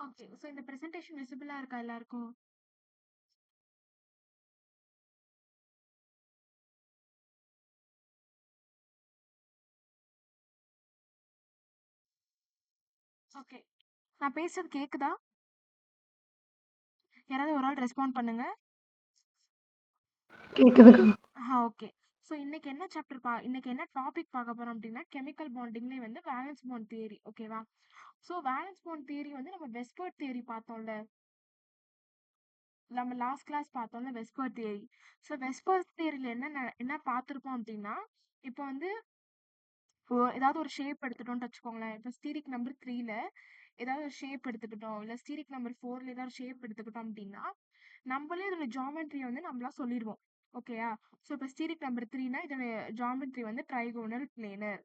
Okay. So இந்த presentation விசிபிளா இருக்கா எல்லாருக்கும்? ஓகே. நான் பேசுறது கேக்குதா? யாராவது ஒரு ஆள் ரெஸ்பாண்ட் பண்ணுங்க. கேக்குதுக்கா. ஓகே. ஸோ இன்னைக்கு என்ன டாபிக் பார்க்க போறோம் அப்படின்னா, கெமிக்கல் பாண்டிங்லேயே வந்து வேலன்ஸ் பாண்ட் தியரி. ஓகேவா? ஸோ வேலன்ஸ் பாண்ட் தியரி வந்து நம்ம வெஸ்பர்ட் தியரி பார்த்தோம்ல. நம்ம லாஸ்ட் கிளாஸ் பார்த்தோம்ல வெஸ்பர்ட் தியரி. ஸோ வெஸ்பர்ட் தியரியில என்ன பார்த்துருப்போம் அப்படின்னா, இப்போ வந்து ஏதாவது ஒரு ஷேப் எடுத்துட்டோம்னு வச்சுக்கோங்களேன். இப்போ ஸ்டீரிக் நம்பர் 3ல ஏதாவது ஒரு ஷேப் எடுத்துக்கிட்டோம், இல்ல ஸ்டீரிக் நம்பர் 4ல ஏதாவது ஷேப் எடுத்துக்கிட்டோம் அப்படின்னா, நம்மளே இதோட ஜியாமெட்ரியை வந்து நம்மளா சொல்லிடுவோம். ஓகேயா? ஸோ இப்போ ஸ்டீரிக் நம்பர் 3னா இதோட ஜியாமெட்ரி வந்து ட்ரைகோனல் பிளேனர்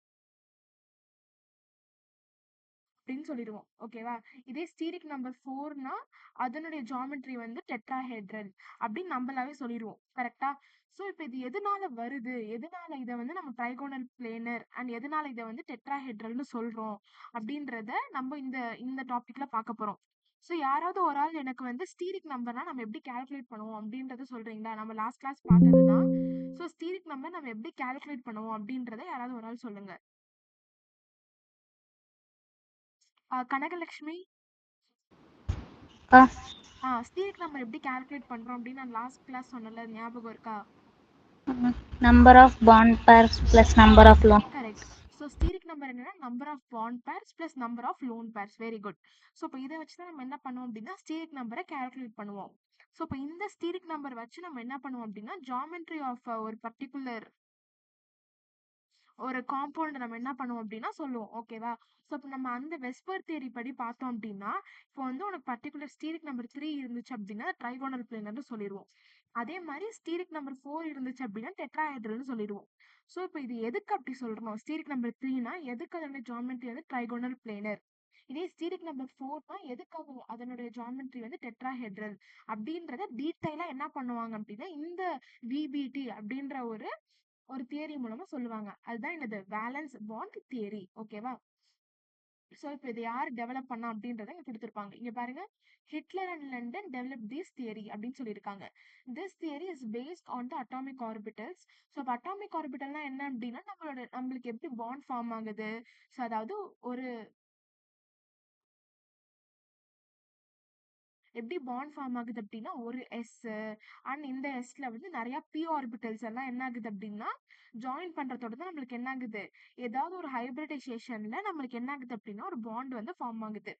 அப்படின்னு சொல்லிடுவோம். ஓகேவா? இதே ஸ்டீரிக் நம்பர் 4னா அதனுடைய ஜியாமெட்ரி வந்து டெட்ராஹெட்ரல் அப்படின்னு நம்மளாவே சொல்லிடுவோம். கரெக்டா? ஸோ இப்போ இது எதனால வருது, எதனால இதை வந்து நம்ம ட்ரைகோனல் பிளேனர் அண்ட் எதனால இதை வந்து டெட்ராஹெட்ரல்னு சொல்றோம் அப்படின்றத நம்ம இந்த இந்த டாபிக்ல பார்க்க போறோம். ஸோ யாராவது ஒரு ஆள் எனக்கு வந்து ஸ்டீரிக் நம்பர்னா நம்ம எப்படி கால்குலேட் பண்ணுவோம் அப்படின்றத சொல்றீங்களா? நம்ம லாஸ்ட் கிளாஸ் பார்த்தது தான். ஸோ ஸ்டீரிக் நம்பர் நம்ம எப்படி கால்குலேட் பண்ணுவோம் அப்படின்றத யாராவது ஒரு ஆள் சொல்லுங்க. கனகலட்சுமி. அக்கா, ஸ்டீரிக் நம்பர் எப்படி கால்குலேட் பண்றோம் அப்படின்னு நான் லாஸ்ட் கிளாஸ் சொன்னல, ஞாபகம் இருக்கா? number of bond pairs plus number of lone. Correct. So steric number என்னன்னா number of bond pairs plus number of lone pairs. Very good. So இப்போ இதை வச்சு தான் நம்ம என்ன பண்ணுவோம் அப்படின்னா ஸ்டீரிக் நம்பரை கால்குலேட் பண்ணுவோம். ஸோ இப்போ இந்த ஸ்டீரிக் நம்பர் வச்சு நம்ம என்ன பண்ணுவோம் அப்படின்னா ஜாமெட்ரி ஆஃப் ஒரு பர்டிகுலர் ஒரு காம்பவுண்ட் நம்ம என்ன பண்ணுவோம் அப்படின்னா சொல்லுவோம். ஓகேவா? ஸோ இப்போ நம்ம அந்த வெஸ்பர் தியரி படி பார்த்தோம் அப்படின்னா, இப்போ வந்து உனக்கு பர்டிகுலர் ஸ்டீரிக் நம்பர் 3 இருந்துச்சு அப்படின்னா ட்ரைகோனல் பிளேனர்னு சொல்லிடுவோம். அதே மாதிரி ஸ்டீரிக் நம்பர் 4 இருந்துச்சு அப்படின்னா டெட்ராஹெட்ரல்னு சொல்லிடுவோம். ஸோ இப்போ இது எதுக்கு அப்படி சொல்றோம்? ஸ்டீரிக் நம்பர் 3னா எதுக்கு அதோட ஜாமெட்ரி வந்து ட்ரைகோனல் பிளேனர். இதே ஸ்டீரிக் நம்பர் 4னா எதுக்கு அதனுடைய ஜாமெட்ரி வந்து டெட்ராஹெட்ரல் அப்படின்றத டீட்டெயிலா என்ன பண்ணுவாங்க அப்படின்னா இந்த விபிடி அப்படின்ற ஒரு ஒரு தியரி மூலமா சொல்லுவாங்க. அதுதான் என்னது வேலன்ஸ் பாண்ட் தியரி. ஓகேவா? ஸோ இப்போ இது யார் டெவலப் பண்ணா அப்படின்றத இங்க கொடுத்துருப்பாங்க. இங்க பாருங்க, Hitler and London develop this theory அப்படின்னு சொல்லியிருக்காங்க. This theory is based on the atomic orbitals. So இப்போ அட்டாமிக் ஆர்பிட்டல்னா என்ன அப்படின்னா நம்மளுக்கு எப்படி பாண்ட் ஃபார்ம் ஆகுது. ஸோ அதாவது ஒரு எப்படி பாண்ட் ஃபார்ம் ஆகுது அப்படின்னா ஒரு எஸ் அண்ட் இந்த எஸ்ல வந்து நிறைய பி ஆர்பிட்டல்ஸ் எல்லாம் என்ன ஆகுது அப்படின்னா ஜாயின் பண்றதோட தான் நம்மளுக்கு என்ன ஆகுது, ஏதாவது ஒரு ஹைபிரிடைசேஷன்ல நம்மளுக்கு என்ன ஆகுது அப்படின்னா ஒரு பாண்ட் வந்து ஃபார்ம் ஆகுது.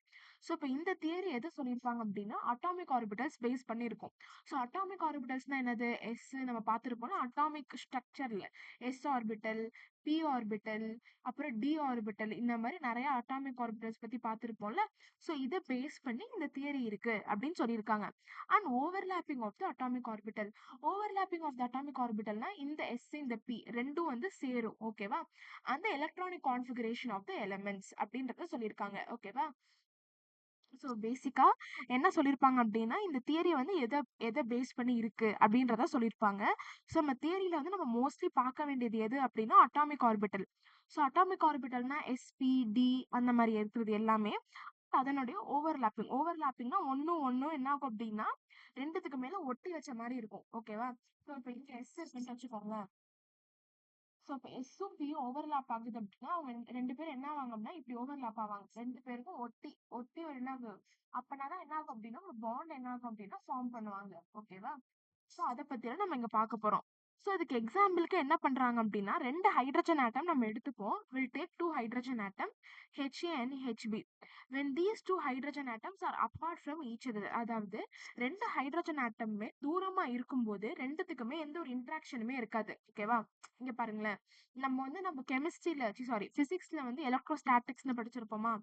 ஸோ இப்போ இந்த தியரி எது சொல்லியிருப்பாங்க அப்படின்னா அட்டாமிக் ஆர்பிட்டல்ஸ் பேஸ் பண்ணியிருக்கோம். ஸோ அட்டாமிக் ஆர்பிட்டல்ஸ்னா என்னது, எஸ் நம்ம பார்த்துருப்போம்னா அட்டாமிக் ஸ்ட்ரக்சர்ல எஸ் ஆர்பிட்டல், பி ஆர்பிட்டல், அப்புறம் டி ஆர்பிட்டல், இந்த மாதிரி நிறைய அட்டாமிக் ஆர்பிட்டல்ஸ் பத்தி பார்த்துருப்போம்ல. ஸோ இதை பேஸ் பண்ணி இந்த தியரி இருக்கு அப்படின்னு சொல்லியிருக்காங்க. And overlapping of the atomic orbital. Overlapping of the atomic ஆர்பிட்டல்னா இந்த எஸ் இந்த பி ரெண்டும் வந்து சேரும். ஓகேவா? அந்த electronic configuration of the elements அப்படின்றத சொல்லியிருக்காங்க. ஓகேவா? ஸோ பேசிக்கா என்ன சொல்லியிருப்பாங்க அப்படின்னா இந்த தியரி வந்து எதை எதை பேஸ் பண்ணி இருக்கு அப்படின்றத சொல்லியிருப்பாங்க. ஸோ நம்ம தியரியில வந்து நம்ம மோஸ்ட்லி பார்க்க வேண்டியது எது அப்படின்னா அட்டாமிக் ஆர்பிட்டல். ஸோ அட்டாமிக் ஆர்பிட்டல்னா எஸ்பி டி அந்த மாதிரி இருக்கிறது எல்லாமே அதனுடைய ஓவர்லாப்பிங். ஓவர்லாப்பிங்னா ஒன்னும் ஒன்னும் என்ன ஆகும் அப்படின்னா ரெண்டுத்துக்கு மேல ஒட்டி வச்ச மாதிரி இருக்கும். ஓகேவா? ஸோ இப்போ இங்க எஸ் இருக்குன்னு வச்சுக்கோங்களேன். ஸோ இப்போ எஸ்ஸும் பியும் ஓவர்லாப் ஆகுது அப்படின்னா அவங்க ரெண்டு பேரும் என்ன ஆவாங்க அப்படின்னா இப்படி ஓவர்லாப் ஆவாங்க. ரெண்டு பேருக்கும் ஒட்டி ஒட்டி ஒரு என்ன ஆகும் அப்பனாதான் என்ன ஆகும் அப்படின்னா ஒரு பாண்ட் என்ன ஆகும் அப்படின்னா ஃபார்ம் பண்ணுவாங்க. ஓகேவா? ஸோ அதை பத்தியெல்லாம் நம்ம இங்க பார்க்க போறோம். ஸோ அதுக்கு எக்ஸாம்பிளுக்கு என்ன பண்றாங்க அப்படின்னா ரெண்டு ஹைட்ரஜன் ஆட்டம் நம்ம எடுத்துப்போம். We'll take two hydrogen atom HA and HB. when these two hydrogen atoms are apart from each other, அதாவது ரெண்டு ஹைட்ரஜன் ஆட்டமுமே தூரமா இருக்கும்போது ரெண்டுத்துக்குமே எந்த ஒரு இன்ட்ராக்ஷனுமே இருக்காது. ஓகேவா? இங்க பாருங்களேன், நம்ம கெமிஸ்ட்ரியில சாரி பிசிக்ஸ்ல வந்து எலக்ட்ரோஸ்டாட்டிக்ஸ்னு படிச்சிருப்போமா.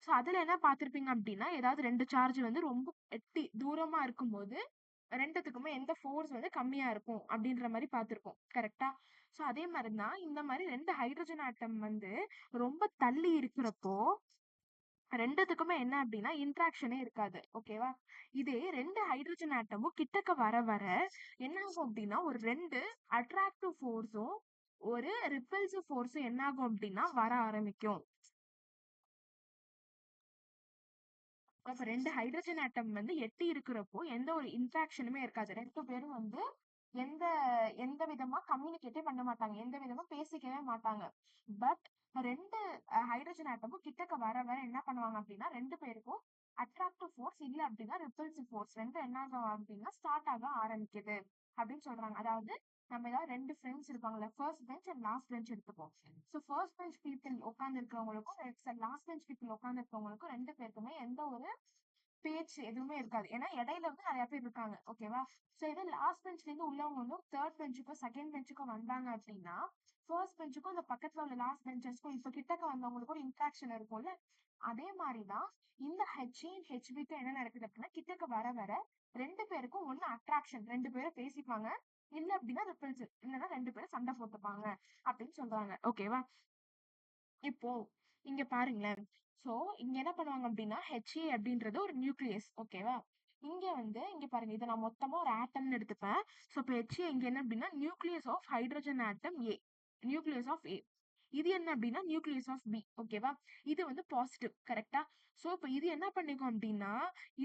ஸோ அதுல என்ன பார்த்திருப்பீங்க அப்படின்னா ஏதாவது ரெண்டு சார்ஜ் வந்து ரொம்ப எட்டி தூரமா இருக்கும்போது ரெண்டுத்துக்குமே எந்த ஃபோர்ஸ் வந்து கம்மியா இருக்கும் அப்படின்ற மாதிரி பார்த்திருப்போம். கரெக்டா? ஸோ அதே மாதிரி தான் இந்த மாதிரி ரெண்டு ஹைட்ரஜன் ஆட்டம் வந்து ரொம்ப தள்ளி இருக்கிறப்போ ரெண்டுத்துக்குமே என்ன அப்படின்னா இன்ட்ராக்ஷனே இருக்காது. ஓகேவா? இதே ரெண்டு ஹைட்ரஜன் ஆட்டமும் கிட்டக்க வர வர என்ன ஆகும் அப்படின்னா ஒரு ரெண்டு அட்ராக்டிவ் ஃபோர்ஸும் ஒரு ரிப்பல்சிவ் ஃபோர்ஸும் என்ன ஆகும் அப்படின்னா வர ஆரம்பிக்கும். அப்ப 2 ஹைட்ரஜன் ஆட்டம் வந்து எட்டி இருக்கிறப்போ எந்த ஒரு இன்ட்ராக்ஷனுமே இருக்காது. 2 பேரும் வந்து எந்த எந்த விதமா கம்யூனிகேட்டே பண்ண மாட்டாங்க. எந்த விதமா பேசிக்கவே மாட்டாங்க. பட் 2 ஹைட்ரஜன் ஆட்டமும் கிட்டக்க வர வர என்ன பண்ணுவாங்க அப்படின்னா 2 பேருக்கும் அட்ராக்டிவ் ஃபோர்ஸ் இல்ல அப்படின்னா ரிப்பல்சிவ் ஃபோர்ஸ் 2 என்ன ஆகும் அப்படின்னா ஸ்டார்ட் ஆக ஆரம்பிக்குது அப்படின்னு சொல்றாங்க. அதாவது நம்ம ஏதாவது 2 ஃப்ரெண்ட்ஸ் இருப்பாங்கல்ல, first bench and last bench எடுத்துப்போம். ஸோ ஃபர்ஸ்ட் பெஞ்ச் பீப்புள் உட்கார்ந்து இருக்கிறவங்களுக்கும் லாஸ்ட் பெஞ்ச் பீப்புள் உட்கார்ந்து இருக்கிறவங்களுக்கும் 2 பேருக்குமே எந்த ஒரு பேச்சு எதுவுமே இருக்காது. ஏன்னா இடையில வந்து நிறைய பேர் இருக்காங்க. ஓகேவா? சோ இதே லாஸ்ட் பெஞ்ச்ல இருந்து உள்ளவங்க வந்து தேர்ட் பெஞ்சுக்கோ செகண்ட் பெஞ்சுக்கோ வந்தாங்க அப்படின்னா ஃபர்ஸ்ட் பெஞ்சுக்கும் அந்த பக்கத்துல உள்ள லாஸ்ட் பெஞ்சஸ்க்கும் இப்ப கிட்டக்க வந்தவங்களுக்கும் ஒரு இன்ட்ராக்ஷன் இருக்கும்ல. அதே மாதிரிதான் இந்த ஹெச்ஏ ஹெச்பிக்கு என்ன நடக்குது அப்படின்னா கிட்டக்க வர வர 2 பேருக்கும் ஒண்ணு அட்ராக்ஷன், 2 பேரும் பேசிப்பாங்க. இல்ல அப்படின்னா ரிப்பல்சிவ், இல்லைன்னா 2 பேரும் சண்டை போட்டுப்பாங்க அப்படின்னு சொல்றாங்க. ஓகேவா? இப்போ இங்க பாருங்களேன். சோ இங்க என்ன பண்ணுவாங்க அப்படின்னா ஹெச்ஏ அப்படின்றது ஒரு நியூக்ளியஸ். ஓகேவா? இங்க வந்து இங்க பாருங்க, இதை நான் மொத்தமா ஒரு ஆட்டம்னு எடுத்துப்பேன். சோ இப்போ ஹெச்ஏ இங்க என்ன அப்படின்னா nucleus of hydrogen atom A, nucleus of A. இது என்ன அப்படின்னா நியூக்ளியஸ் ஆஃப் பி. ஓகேவா? இது வந்து பாசிட்டிவ். கரெக்டா? சோ இப்போ இது என்ன பண்ணிக்கும் அப்படின்னா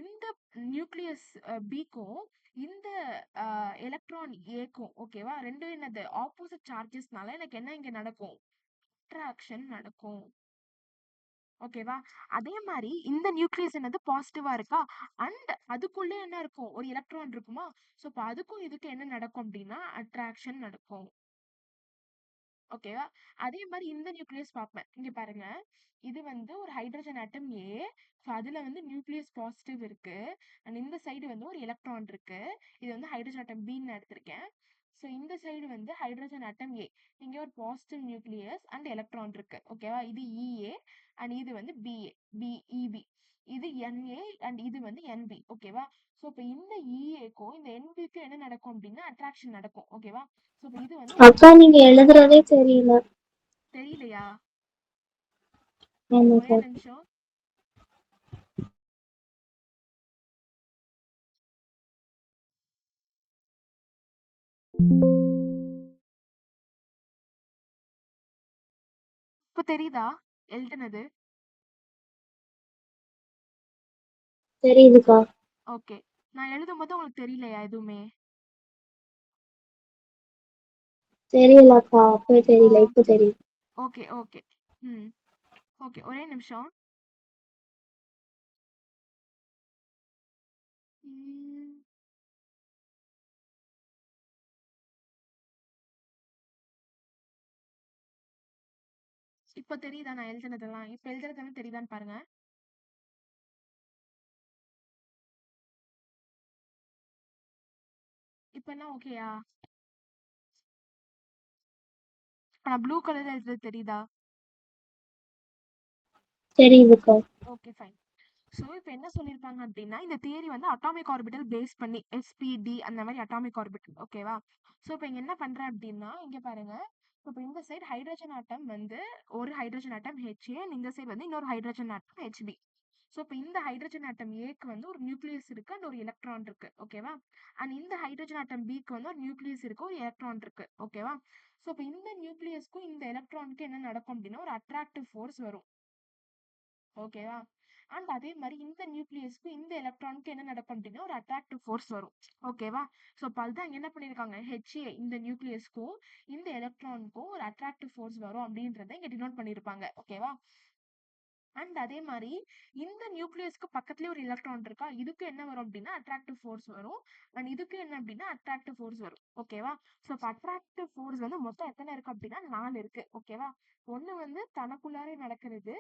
இந்த நியூக்ளியஸ் பிக்கும் இந்த எலக்ட்ரான் ஏக்கும், ஓகேவா, ரெண்டும் என்னது ஆப்போசிட் சார்ஜஸ்னால எனக்கு என்ன இங்க நடக்கும், அட்ராக்ஷன் நடக்கும். ஓகேவா? அதே மாதிரி இந்த நியூக்ளியஸ் என்னது பாசிட்டிவா இருக்கா, அண்ட் அதுக்குள்ள என்ன இருக்கும், ஒரு எலக்ட்ரான் இருக்குமா. சோ இப்ப அதுக்கும் இதுக்கு என்ன நடக்கும் அப்படின்னா அட்ராக்ஷன் நடக்கும். ஓகேவா? அதே மாதிரி இந்த நியூக்ளியஸ் பார்ப்பேன். இங்க பாருங்க, இது வந்து ஒரு ஹைட்ரஜன் ஆட்டம் ஏ. ஸோ அதுல வந்து நியூக்ளியஸ் பாசிட்டிவ் இருக்கு அண்ட் இந்த சைடு வந்து ஒரு எலக்ட்ரான் இருக்கு. இது வந்து ஹைட்ரஜன் ஆட்டம் பின்னு எடுத்திருக்கேன். ஸோ இந்த சைடு வந்து ஹைட்ரஜன் ஆட்டம் ஏ, இங்க ஒரு பாசிட்டிவ் நியூக்ளியஸ் அண்ட் எலக்ட்ரான் இருக்கு. ஓகேவா? இது இஏ அண்ட் இது வந்து பிஏ, பிஇபி. இது என்ஏ அண்ட் இது வந்து என்பி. ஓகேவா? ஸோ இப்போ இந்த இஏக்கும் இந்த என்பிக்கும் என்ன நடக்கும் அப்படின்னா அட்ராக்ஷன் நடக்கும். ஓகேவா? ஸோ இப்போ இது வந்து அக்கா நீங்க எழுதுறதே தெரியல. தெரியலையா? ஆமாக்கா. ஒரே நிமிஷம். இப்ப தெரியுதா எழுதுனது? தெரியுதுக்கா. ஓகே. நான் எழுதும்போது உங்களுக்கு தெரியலையா எதுவுமே? தெரியலக்கா, அப்பவே ஆ, தெரியல, இப்ப தெரியும். Okay okay. ம், ஓகே, ஒரே நிமிஷம். ம், இப்ப தெரியுதா நான் எழுதுனதெல்லாம்? இப்ப எழுதுனதெல்லாம் தெரியுதான்னு பாருங்க. இப்ப எல்லாம் ஓகேயா? இப்ப நான் ப்ளூ கலர்ல எழுதுறது தெரியுதா? தெரியுதுக்கா. Okay fine. ஸோ இப்போ என்ன சொல்லியிருப்பாங்க அப்படின்னா இந்த தியரி வந்து அட்டாமிக் ஆர்பிட்டல் பேஸ் பண்ணி SPD அந்த மாதிரி அட்டாமிக் ஆர்பிட்டல். ஓகேவா? ஸோ இப்போ இங்க என்ன பண்றேன் அப்படின்னா இங்க பாருங்க, இப்போ இந்த சைடு ஹைட்ரஜன் ஆட்டம் வந்து ஒரு ஹைட்ரஜன் ஆட்டம் HA, இந்த சைடு வந்து இன்னொரு ஹைட்ரஜன் ஆட்டம் HB. ஸோ இப்போ இந்த ஹைட்ரஜன் ஆட்டம் ஏக்கு வந்து ஒரு நியூக்ளியஸ் இருக்கு அண்ட் ஒரு எலக்ட்ரான் இருக்கு. ஓகேவா? அண்ட் இந்த ஹைட்ரஜன் ஆட்டம் பிக்கு வந்து ஒரு நியூக்ளியஸ் இருக்கு, ஒரு எலக்ட்ரான் இருக்கு. ஓகேவா? ஸோ இப்போ இந்த நியூக்ளியஸ்க்கும் இந்த எலக்ட்ரானுக்கும் என்ன நடக்கும் அப்படின்னா ஒரு அட்ராக்டிவ் ஃபோர்ஸ் வரும். ஓகேவா? அண்ட் அதே மாதிரி இந்த நியூக்ளியஸ்க்கு இந்த எலக்ட்ரானுக்கு என்ன நடக்கும் அப்படின்னா ஒரு அட்ராக்டிவ் ஃபோர்ஸ் வரும். ஓகேவா? ஸோ அப்போ அதுதான் என்ன பண்ணியிருக்காங்க, ஹெச்ஏ இந்த நியூக்ளியஸ்க்கும் இந்த எலக்ட்ரானுக்கும் ஒரு அட்ராக்டிவ் ஃபோர்ஸ் வரும் அப்படின்றத இங்க டினோட் பண்ணியிருப்பாங்க. ஓகேவா? அண்ட் அதே மாதிரி இந்த நியூக்ளியஸ்க்கு பக்கத்துலயே ஒரு எலக்ட்ரான் இருக்கா, இதுக்கு என்ன வரும் அப்படின்னா அட்ராக்டிவ் ஃபோர்ஸ் வரும் அண்ட் இதுக்கு என்ன அப்படின்னா அட்ராக்டிவ் ஃபோர்ஸ் வரும். ஓகேவா? ஸோ இப்போ அட்ராக்டிவ் ஃபோர்ஸ் வந்து மொத்தம் எத்தனை இருக்கு அப்படின்னா 4 இருக்கு. ஓகேவா? ஒண்ணு வந்து தனக்குள்ளாரே நடக்கிறது,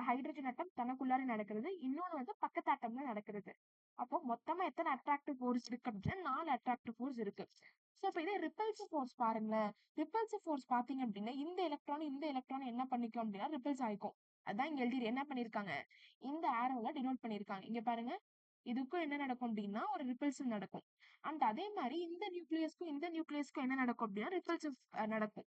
ஹைட்ரஜன் ஆட்டம் தனக்குள்ளார நடக்கிறது, இன்னொன்னு வந்து பக்கத்து ஆட்டம்ல நடக்கிறது. அப்போ மொத்தமா எத்தனை அட்ராக்டிவ் ஃபோர்ஸ் இருக்கு அப்படின்னா 4 அட்ராக்டிவ் ஃபோர்ஸ் இருக்கு. ஸோ இப்போ இதே ரிப்பல்சிவ் ஃபோர்ஸ் பாருங்களேன். ரிப்பல்சிவ் ஃபோர்ஸ் பாத்தீங்க அப்படின்னா இந்த எலக்ட்ரான் என்ன பண்ணிக்கும் அப்படின்னா ரிப்பல்ஸ் ஆயிக்கும். அதான் இங்க எழுதி என்ன பண்ணிருக்காங்க, இந்த ஆரோல டினோட் பண்ணிருக்காங்க. இங்க பாருங்க, இதுக்கும் என்ன நடக்கும் அப்படின்னா ஒரு ரிப்பல்சிவ் நடக்கும். அண்ட் அதே மாதிரி இந்த நியூக்ளியஸ்க்கும் என்ன நடக்கும் அப்படின்னா ரிப்பல்சிவ் நடக்கும்.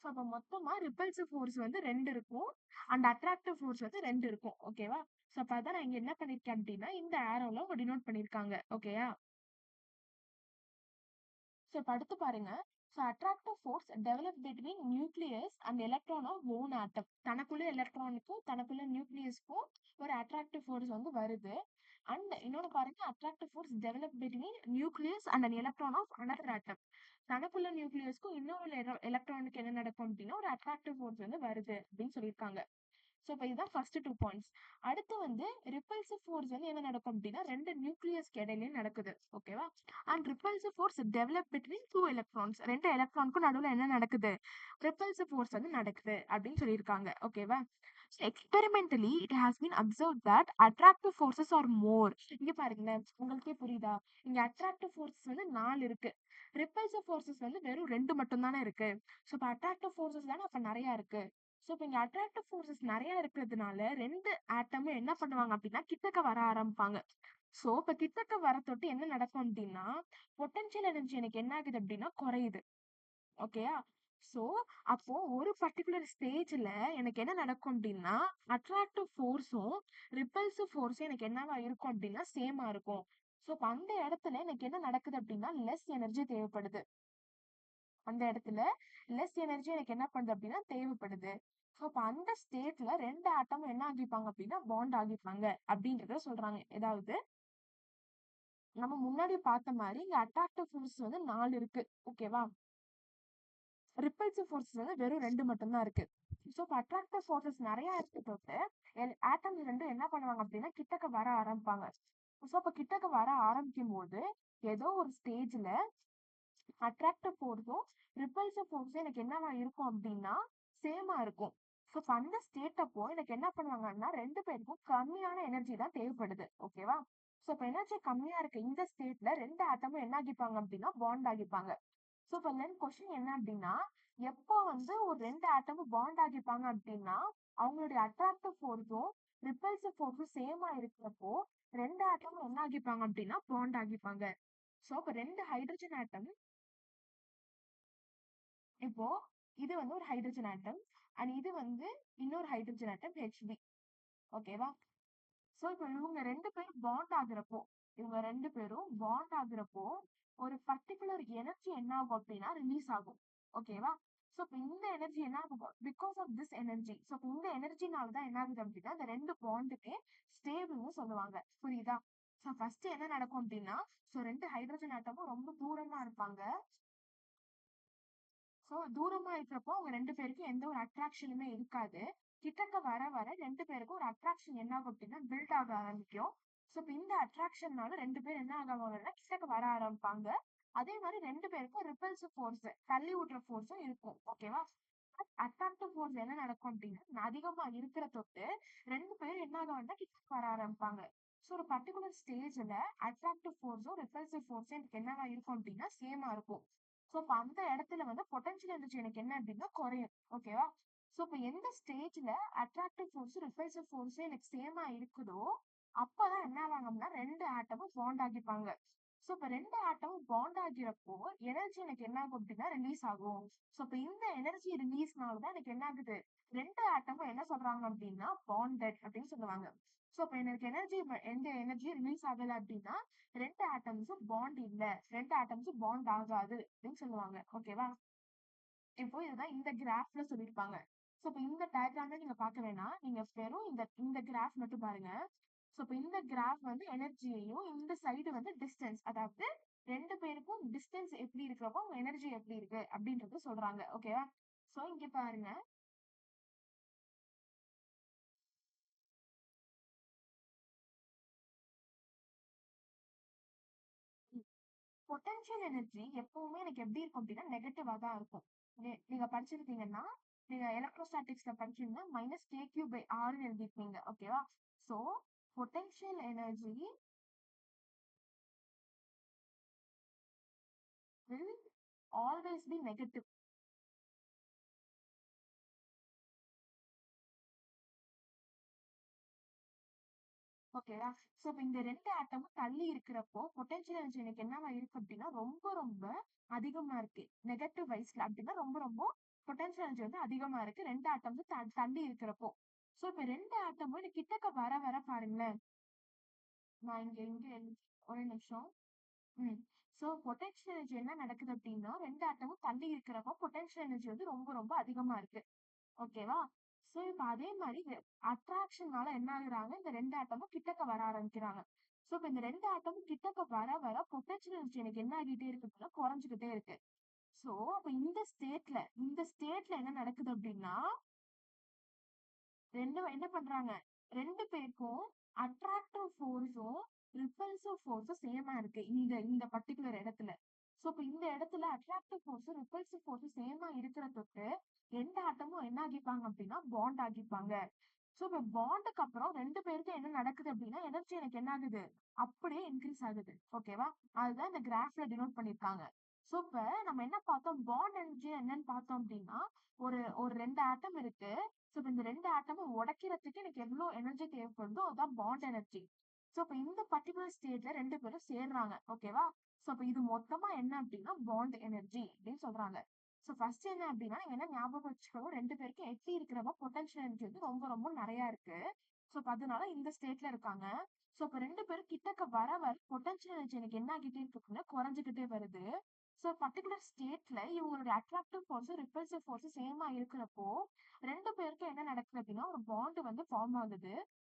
ஸோ அப்போ மொத்தமா ரிப்பல்சிவ் ஃபோர்ஸ் வந்து 2 இருக்கும் அண்ட் அட்ராக்டிவ் ஃபோர்ஸ் வந்து 2 இருக்கும். ஓகேவா? ஸோ அப்போ அதான் நான் இங்க என்ன பண்ணிருக்கேன் அப்படின்னா இந்த ஆரோல அவங்க டினோட் பண்ணிருக்காங்க. ஓகேயா? ஸோ இப்போ அடுத்து பாருங்க, so attractive force develop between nucleus and electron of own atom. தனக்குள்ள எலக்ட்ரானுக்கும் தனக்குள்ள நியூக்ளியஸ்க்கும் ஒரு அட்ராக்டிவ் ஃபோர்ஸ் வந்து வருது. அண்ட் இன்னொன்று பாருங்க, attractive force develop between nucleus and an electron of another atom. தனக்குள்ள நியூக்ளியஸ்க்கும் இன்னொரு எலக்ட்ரானுக்கு என்ன நடக்கும் அப்படின்னா ஒரு அட்ராக்டிவ் ஃபோர்ஸ் வந்து வருது அப்படின்னு சொல்லியிருக்காங்க. ஸோ இப்போ இதுதான் ஃபர்ஸ்ட் 2 பாயிண்ட்ஸ். அடுத்து வந்து ரிப்பல்சிவ் ஃபோர்ஸ் வந்து என்ன நடக்கும் அப்படின்னா 2 நியூக்ளியஸ்க்கு இடையிலயும் நடக்குது. ஓகேவா? And repulsive force develop between 2 electrons. 2 எலக்ட்ரானுக்கும் நடுவில் என்ன நடக்குது? ரிப்பல்சிவ் ஃபோர்ஸ் வந்து நடக்குது அப்படின்னு சொல்லியிருக்காங்க. ஓகேவா? Experimentally it has been observe that attractive forces are more. இங்க பாருங்களேன், உங்களுக்கே புரியுதா? இங்க அட்ராக்டிவ் ஃபோர்ஸஸ் வந்து 4 இருக்கு. ரிப்பல்சிவ் ஃபோர்ஸஸ் வந்து வெறும் 2 மட்டும் தானே இருக்கு. ஸோ இப்போ அட்ராக்டிவ் ஃபோர்ஸஸ் தானே அப்ப நிறைய இருக்கு. ஸோ இப்போ இங்க அட்ராக்டிவ் ஃபோர்ஸஸ் நிறைய இருக்கிறதுனால 2 ஆட்டமும் என்ன பண்ணுவாங்க அப்படின்னா கிட்டக்க வர ஆரம்பிப்பாங்க. ஸோ இப்போ கிட்டக்க வர தொட்டு என்ன நடக்கும் அப்படின்னா பொட்டன்ஷியல் எனர்ஜி எனக்கு என்ன ஆகுது அப்படின்னா குறையுது. ஓகேயா? ஸோ அப்போ ஒரு பர்டிகுலர் ஸ்டேஜ்ல எனக்கு என்ன நடக்கும் அப்படின்னா அட்ராக்டிவ் ஃபோர்ஸும் ரிப்பல்சிவ் ஃபோர்ஸும் எனக்கு என்னவா இருக்கும் அப்படின்னா சேமா இருக்கும். ஸோ அப்போ அந்த இடத்துல எனக்கு என்ன நடக்குது அப்படின்னா லெஸ் எனர்ஜி தேவைப்படுது. அந்த இடத்துல லெஸ் எனர்ஜி எனக்கு என்ன பண்ணுது அப்படின்னா தேவைப்படுது. ஸோ அப்போ அந்த ஸ்டேட்ல 2 ஆட்டமும் என்ன ஆகிப்பாங்க அப்படின்னா பாண்ட் ஆகிப்பாங்க அப்படின்றத சொல்றாங்க. ஏதாவது நம்ம முன்னாடி பார்த்த மாதிரி இங்க அட்ராக்டிவ் ஃபோர்ஸ் வந்து 4 இருக்கு. ஓகேவா? ரிப்பல்சிவ் ஃபோர்ஸ் வந்து வெறும் 2 மட்டும் தான் இருக்கு. ஸோ இப்போ அட்ராக்டிவ் ஃபோர்ஸஸ் நிறைய இருக்கு தொட்டு ஆட்டம்ஸ் ரெண்டும் என்ன பண்ணுவாங்க அப்படின்னா கிட்டக்க வர ஆரம்பிப்பாங்க. ஸோ இப்போ கிட்டக்க வர ஆரம்பிக்கும் போது ஏதோ ஒரு ஸ்டேஜ்ல அட்ராக்டிவ் ஃபோர்ஸும் ரிப்பல்சிவ் ஃபோர்ஸும் எனக்கு என்னவா இருக்கும் அப்படின்னா சேமா இருக்கும். ஸோ அந்த ஸ்டேட் அப்போ எனக்கு என்ன பண்ணுவாங்கன்னா 2 பேருக்கும் கம்மியான எனர்ஜி தான் தேவைப்படுது. ஓகேவா? ஸோ இப்போ எனர்ஜி கம்மியா இருக்கு இந்த ஸ்டேட்ல 2 ஆட்டமும் என்ன ஆகிப்பாங்க அப்படின்னா பாண்ட் ஆகிப்பாங்க. ஸோ இப்போ தென் கொஸ்டின் என்ன அப்படின்னா எப்போ வந்து ஒரு 2 ஆட்டமும் பாண்ட் ஆகிப்பாங்க அப்படின்னா அவங்களுடைய அட்ராக்டிவ் ஃபோர்ஸும் ரிப்பல்சிவ் ஃபோர்ஸும் சேமா இருக்கிறப்போ 2 ஆட்டமும் என்ன ஆகிப்பாங்க அப்படின்னா பாண்ட் ஆகிப்பாங்க. ஸோ இப்போ 2 ஹைட்ரஜன் ஆட்டம், இப்போ இது வந்து ஒரு ஹைட்ரஜன் ஆட்டம் அண்ட் இது வந்து இன்னொரு ஹைட்ரஜன் ஆட்டம் Hb. ஓகேவா? ஸோ இப்போ இவங்க 2 பேரும் பாண்ட் ஆகுறப்போ ஒரு பர்டிகுலர் எனர்ஜி என்ன ஆகும் அப்படின்னா ரிலீஸ் ஆகும். ஓகேவா? ஸோ இப்போ இந்த எனர்ஜி என்ன ஆகும் because of this energy. So இப்போ இந்த எனர்ஜினால தான் என்ன ஆகுது அப்படின்னா இந்த 2 பாண்டுக்கே ஸ்டேபிள்னு சொல்லுவாங்க. புரியுதா? ஸோ ஃபர்ஸ்ட் என்ன நடக்கும் அப்படின்னா ஸோ 2 ஹைட்ரஜன் ஆட்டமும் ரொம்ப தூரமா இருப்பாங்க. ஸோ தூரமா இருக்கிறப்போ அவங்க 2 பேருக்கும் எந்த ஒரு அட்ராக்ஷனுமே இருக்காது. கிட்டக்க வர வர 2 பேருக்கும் ஒரு அட்ராக்ஷன் என்ன ஆகும் அப்படின்னா பில்ட் ஆக ஆரம்பிக்கும். ஸோ இப்போ இந்த அட்ராக்ஷன்னால 2 பேரும் என்ன ஆகாமன்னா கிட்டக்க வர ஆரம்பிப்பாங்க. அதே மாதிரி 2 பேருக்கும் ரிப்பல்சிவ் ஃபோர்ஸ் தள்ளி விடுற ஃபோர்ஸும் இருக்கும். ஓகேவா? அட்ராக்டிவ் ஃபோர்ஸ் என்ன நடக்கும் அப்படின்னா அதிகமா இருக்கிற தொட்டு 2 பேரும் என்ன ஆகும்னா கிட்டக்க வர ஆரம்பிப்பாங்க. ஸோ ஒரு பர்டிகுலர் ஸ்டேஜ்ல அட்ராக்டிவ் ஃபோர்ஸும் ரிப்பல்சிவ் ஃபோர்ஸும் எனக்கு என்னவா இருக்கும் அப்படின்னா சேமா இருக்கும். ஸோ அப்ப அந்த இடத்துல வந்து பொட்டன்ஷியல் எனர்ஜி எனக்கு என்ன அப்படின்னா குறையும். ஓகேவா? ஸோ இப்போ எந்த ஸ்டேஜ்ல அட்ராக்டிவ் ஃபோர்ஸ் ரிப்பல்சிவ் ஃபோர்ஸ் எனக்கு சேமா இருக்குதோ அப்பதான் என்ன ஆவாங்கன்னா 2 ஆட்டமும் பாண்ட் ஆகிப்பாங்க. ஸோ இப்போ 2 ஆட்டமும் பாண்ட் ஆகிறப்போ எனர்ஜி எனக்கு என்ன ஆகும் அப்படின்னா ரிலீஸ் ஆகும். ஸோ இப்போ இந்த எனர்ஜி ரிலீஸ்னால தான் எனக்கு என்ன ஆகுது 2 ஆட்டமும் என்ன சொல்றாங்க அப்படின்னா பாண்டட் அப்படின்னு சொல்லுவாங்க. ஸோ இப்போ எனக்கு எந்த எனர்ஜி ரிலீஸ் ஆகல அப்படின்னா 2 ஆட்டம்ஸும் பாண்ட் இல்ல, 2 ஆட்டம்ஸும் பாண்ட் ஆகாது அப்படின்னு சொல்லுவாங்க. ஓகேவா? இப்போ இதுதான் இந்த கிராஃப்ல சொல்லியிருப்பாங்க. ஸோ இப்போ இந்த டயக்ராம்ல நீங்க பார்க்க வேணாம். நீங்க வெறும் இந்த இந்த கிராஃப் மட்டும் பாருங்க. ஸோ இப்போ இந்த கிராஃப் வந்து எனர்ஜியையும் இந்த சைடு வந்து டிஸ்டன்ஸ், அதாவது 2 பேருக்கும் டிஸ்டன்ஸ் எப்படி இருக்கிறப்போ உங்க எனர்ஜி எப்படி இருக்கு அப்படின்றது சொல்றாங்க. ஓகேவா? ஸோ இங்க பாருங்க, பொட்டன்ஷியல் எனர்ஜி எப்பவுமே எனக்கு எப்படி இருக்கும் அப்படின்னா நெகட்டிவா தான் இருக்கும். நீங்க படிச்சிருக்கீங்கன்னா நீங்க எலக்ட்ரோஸ்டாட்டிக்ஸ்ல படிச்சீங்கன்னா -kq/r எழுதிருப்பீங்க. ஓகேவா? So potential energy will always be negative. ஓகேவா? ஸோ இப்போ இந்த 2 ஆட்டமும் தள்ளி இருக்கிறப்போ பொட்டன்ஷியல் எனர்ஜி எனக்கு என்னவா இருக்கு அப்படின்னா ரொம்ப ரொம்ப அதிகமா இருக்கு. நெகட்டிவ் வைஸ்ல அப்படின்னா ரொம்ப ரொம்ப பொட்டன்ஷியல் எனர்ஜி வந்து அதிகமா இருக்கு 2 ஆட்டமும் தள்ளி இருக்கிறப்போ. ஸோ இப்போ 2 ஆட்டமும் எனக்கு கிட்டக்க வர வர பாருங்களேன். நான் இங்க இங்க ஒரே நிமிஷம். ம். ஸோ பொட்டன்ஷியல் எனர்ஜி என்ன நடக்குது அப்படின்னா, 2 ஆட்டமும் தள்ளி இருக்கிறப்போ பொட்டன்ஷியல் எனர்ஜி வந்து ரொம்ப ரொம்ப அதிகமா இருக்கு. ஓகேவா? ஸோ இப்ப அதே மாரி அட்ராக்ஷனால என்ன ஆகுறாங்க, இந்த 2 ஆட்டமும் கிட்டக்க வர ஆரம்பிக்கிறாங்க. ஸோ இப்ப இந்த 2 ஆட்டமும் கிட்டக்க வர வர பொட்டன்ஷியல் எனர்ஜி எனக்கு என்ன ஆகிட்டே இருக்கு அப்படின்னா, குறைஞ்சுகிட்டே இருக்கு. ஸோ அப்ப இந்த ஸ்டேட்ல என்ன நடக்குது அப்படின்னா, 2 என்ன பண்றாங்க? 2 பேருக்கும் அட்ராக்டிவ் ஃபோர்ஸும், ரிப்பல்சிவ் ஃபோர்ஸும் சேமா இருக்கு. இந்த பர்ட்டிகுலர் இடத்துல. ஸோ இப்ப இந்த இடத்துல அட்ராக்டிவ் ஃபோர்ஸும், ரிப்பல்சிவ் ஃபோர்ஸும் சேமா இருக்கிற தொட்டு 2 ஆட்டமும் என்ன ஆகிப்பாங்க அப்படின்னா, பாண்ட் ஆகிப்பாங்க. ஸோ இப்ப பாண்டுக்கு அப்புறம் 2 பேருக்கும் என்ன நடக்குது அப்படின்னா, எனர்ஜி எனக்கு என்ன ஆகுது? அப்படியே இன்கிரீஸ் ஆகுது. ஓகேவா? அதுதான் இந்த கிராஃப்ல டினோட் பண்ணியிருக்காங்க. ஸோ இப்ப நம்ம என்ன பார்த்தோம்? பாண்ட் எனர்ஜி என்னன்னு பார்த்தோம் அப்படின்னா, ஒரு ஒரு 2 ஆட்டம் இருக்கு. ஸோ இப்ப இந்த 2 ஆட்டமும் உடைக்கிறதுக்கு எனக்கு எவ்வளோ எனர்ஜி தேவைப்படுதோ அதான் பாண்ட் எனர்ஜி. ஸோ இப்ப இந்த பர்ட்டிகுலர் ஸ்டேஜ்ல 2 பேரும் சேர்றாங்க. ஓகேவா? ஸோ அப்ப இது மொத்தமா என்ன அப்படின்னா, பாண்ட் எனர்ஜி அப்படின்னு சொல்றாங்க. ஸோ ஃபர்ஸ்ட் என்ன அப்படின்னா, நீங்க என்ன ஞாபகம் வச்சுக்கணும், 2 பேருக்கும் எட்டி இருக்கிறப்ப பொட்டன்ஷியல் எனர்ஜி வந்து ரொம்ப ரொம்ப நிறைய இருக்கு. ஸோ அப்ப அதனால இந்த ஸ்டேட்ல இருக்காங்க. ஸோ அப்ப 2 பேரும் கிட்டக்க வர வர பொட்டன்ஷியல் எனர்ஜி எனக்கு என்ன ஆகிட்டே இருக்கு அப்படின்னா, குறைஞ்சுக்கிட்டே வருது. ஸோ பர்ட்டிகுலர் ஸ்டேட்ல இவங்களுடைய அட்ராக்டிவ் ஃபோர்ஸும் ரிப்பல்சிவ் ஃபோர்ஸும் சேமா இருக்கிறப்போ 2 பேருக்கும் என்ன நடக்குது அப்படின்னா, ஒரு பாண்ட் வந்து ஃபார்ம் ஆகுது.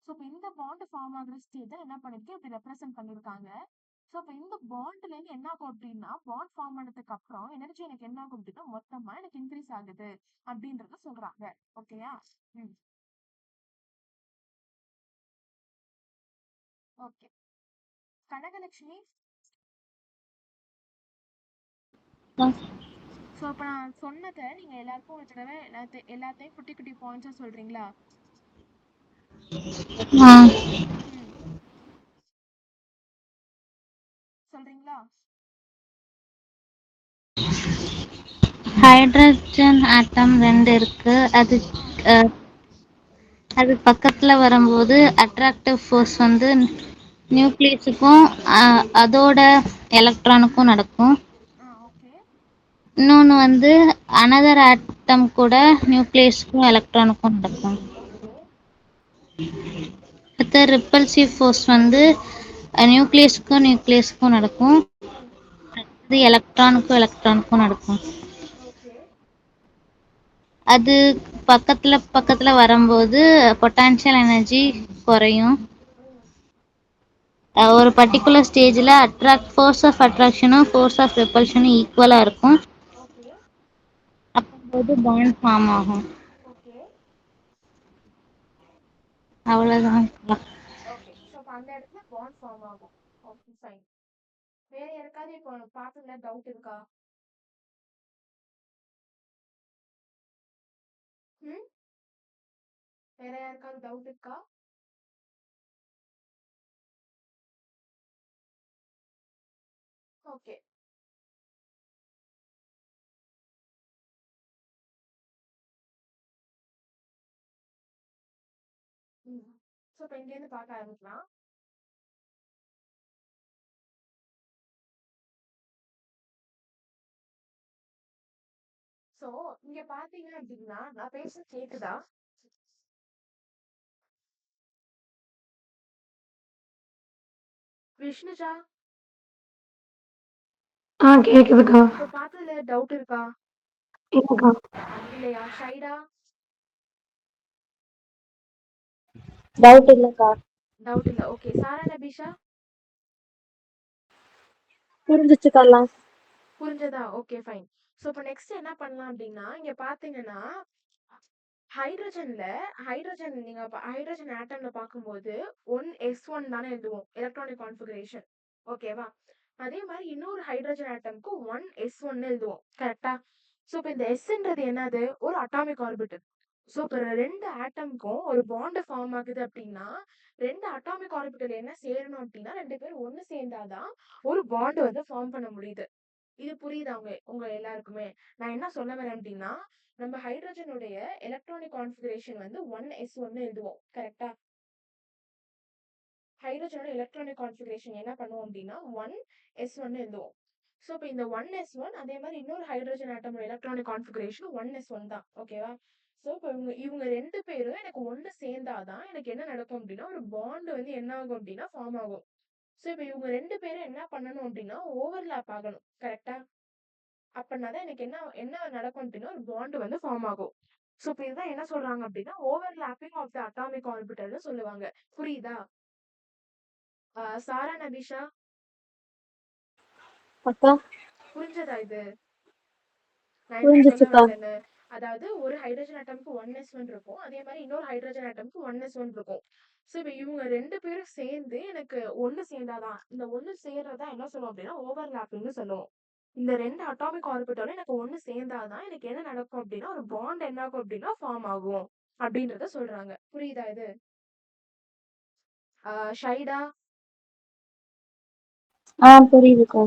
ஸோ இப்ப இந்த பாண்ட் ஃபார்ம் ஆகுற ஸ்டேஜ் என்ன பண்ணிருக்கு இப்படி ரெப்ரசென்ட் பண்ணிருக்காங்க. ஸோ அப்ப இந்த பாண்ட்ல இருந்து என்ன ஆகும் அப்படின்னா, பாண்ட் ஃபார்ம் ஆனதுக்கு அப்புறம் எனர்ஜி எனக்கு என்ன ஆகும் அப்படின்னா, மொத்தமா எனக்கு இன்க்ரீஸ் ஆகுது அப்படின்றத சொல்றாங்க. ஓகேயா? ம். ஓகே. கனகலட்சுமி. ஸோ அப்ப நான் சொன்னதை நீங்க எல்லாருக்கும் ஒரு தடவை எல்லாத்தையும் குட்டி குட்டி பாயிண்ட்ஸா சொல்றீங்களா? ஆ ம். சொல்றீங்களா? ஹைட்ரஜன் ஆட்டம் 2 இருக்கு. ஆ. அஹ், அது பக்கத்துல வரும்போது அட்ராக்டிவ் ஃபோர்ஸ் வந்து நியூக்ளியஸுக்கும் அதோட எலக்ட்ரானுக்கும் நடக்கும். ஓகே. இன்னொன்று வந்து அனதர் ஆட்டம் கூட நியூக்ளியஸுக்கும் எலக்ட்ரானுக்கும் நடக்கும். ஓகே. அடுத்து ரிப்பல்சிவ் ஃபோர்ஸ் வந்து நியூக்ளியஸுக்கும் நடக்கும். ம். இது எலக்ட்ரானுக்கும் எலக்ட்ரானுக்கும் நடக்கும். ஓகே. அது பக்கத்துல வரும்போது பொட்டான்ஷியல் எனர்ஜி குறையும். ம். ஒரு பர்டிகுலர் ஸ்டேஜில் ஃபோர்ஸ் ஆஃப் அட்ராக்ஷனும் ஃபோர்ஸ் ஆஃப் ரெப்பல்ஷனும் ஈக்குவலாக இருக்கும். ஓகே. அப்போது பாண்ட் ஃபார்ம் ஆகும். ஓகே. அவ்வளோதான். ஓகே. ஸோ அப்ப அந்த இடத்துல பாண்ட் ஃபார்ம் ஆகும். Okay, fine. வேற யாருக்காவது இப்போ பார்த்ததுல டவுட் இருக்கா? ம். வேற யாருக்காவது டவுட் இருக்கா? ஓகே. ம். ஸோ இப்போ இங்கேருந்து பார்க்க ஆரம்பிக்கலாம். ஸோ இங்க பார்த்தீங்க அப்படின்னா, நான் பேசுறது கேக்குதா? விஷ்ணுஜா, கேக்குதுக்கா. இப்போ பார்த்ததுல டவுட் இருக்கா? இல்லக்கா. இல்லையா? ஷைடா? டவுட் இல்லைக்கா. டவுட் இல்ல. ஓகே. சாரா நபீஷா? புரிஞ்சிச்சுக்கலாம். புரிஞ்சதா? Okay, fine. ஸோ இப்போ நெக்ஸ்ட் என்ன பண்ணலாம் அப்படின்னா, இங்க பார்த்தீங்கன்னா ஹைட்ரஜன்ல ஹைட்ரஜன் ஆட்டம்ல பார்க்கும்போது 1s1 தானே எழுதுவோம், எலக்ட்ரானிக் கான்ஃபிகரேஷன். ஓகேவா? அதே மாதிரி இன்னொரு ஹைட்ரஜன் ஆட்டம்க்கு 1s1 எழுதுவோம். கரெக்டா? ஸோ இப்போ இந்த எஸ்ன்றது என்னது? ஒரு அட்டாமிக் ஆர்பிட்டல். ஸோ இப்போ 2 ஆட்டம்க்கும் ஒரு பாண்ட் ஃபார்ம் ஆகுது அப்படின்னா, 2 அட்டாமிக் ஆர்பிட்டல் என்ன சேரணும் அப்படின்னா, 2 பேரும் ஒன்று சேர்ந்தாதான் ஒரு பாண்ட் வந்து ஃபார்ம் பண்ண முடியுது. இது புரியுதா உங்க எல்லாருக்குமே? நான் என்ன சொல்ல வரேன் அப்படின்னா, நம்ம ஹைட்ரஜனுடைய எலக்ட்ரானிக் கான்ஃபிகரேஷன் வந்து 1s1 எழுதுவோம். கரெக்டா? ஹைட்ரஜனோட எலக்ட்ரானிக் கான்ஃபிகரேஷன் என்ன பண்ணுவோம் அப்படின்னா 1s1 எழுதுவோம். ஸோ இப்போ இந்த 1s1 அதே மாதிரி இன்னொரு ஹைட்ரஜன் ஆட்டமோட எலக்ட்ரானிக் கான்ஃபிகரேஷன் 1s1 தான். ஓகேவா? ஸோ இப்போ இவங்க 2 பேரும் எனக்கு ஒன்று சேர்ந்தாதான் எனக்கு என்ன நடக்கும் அப்படின்னா, ஒரு பாண்ட் வந்து என்ன ஆகும் அப்படின்னா ஃபார்ம் ஆகும். ஸோ இப்போ இவங்க 2 பேரும் என்ன பண்ணணும் அப்படின்னா, ஓவர்லேப் ஆகணும். கரெக்ட்டா? அப்பன்னா தான் எனக்கு என்ன என்ன நடக்கும் அப்படின்னா, ஒரு பாண்ட் வந்து ஃபார்ம் ஆகும். ஸோ இப்போ இதுதான் என்ன சொல்றாங்க அப்படின்னா, ஓவர்லேப்பிங் ஆஃப் த அட்டாமிக் ஆர்பிட்டல்னு சொல்லுவாங்க. புரியுதா? சாரா, நபிஷா அக்கா புரிஞ்சதா இது? நான் என்ன சொல்ல புரிஞ்சிச்சுக்கா. வந்தேன்னு. அதாவது ஒரு ஹைட்ரஜன் ஆட்டம்க்கு 1s1 இருக்கும். அதே மாரி இன்னொரு ஹைட்ரஜன் ஆட்டம்க்கு 1s1 இருக்கும். ஸோ இப்ப இவங்க 2 பேரும் சேர்ந்து எனக்கு 1 சேர்ந்தா தான் இந்த 1 சேர்றத என்ன சொல்லுவோம் அப்படின்னா, ஓவர்லேப்பிங்ன்னு சொல்லுவோம். இந்த 2 அட்டாமிக் ஆர்பிட்டாலும் எனக்கு 1 சேர்ந்தா தான் எனக்கு என்ன நடக்கும் அப்படின்னா, ஒரு பாண்ட் என்ன ஆகும் அப்படின்னா ஃபார்ம் ஆகும். அப்படின்றத சொல்றாங்க. புரியுதா இது? ஷைடா? புரியுதுக்கா.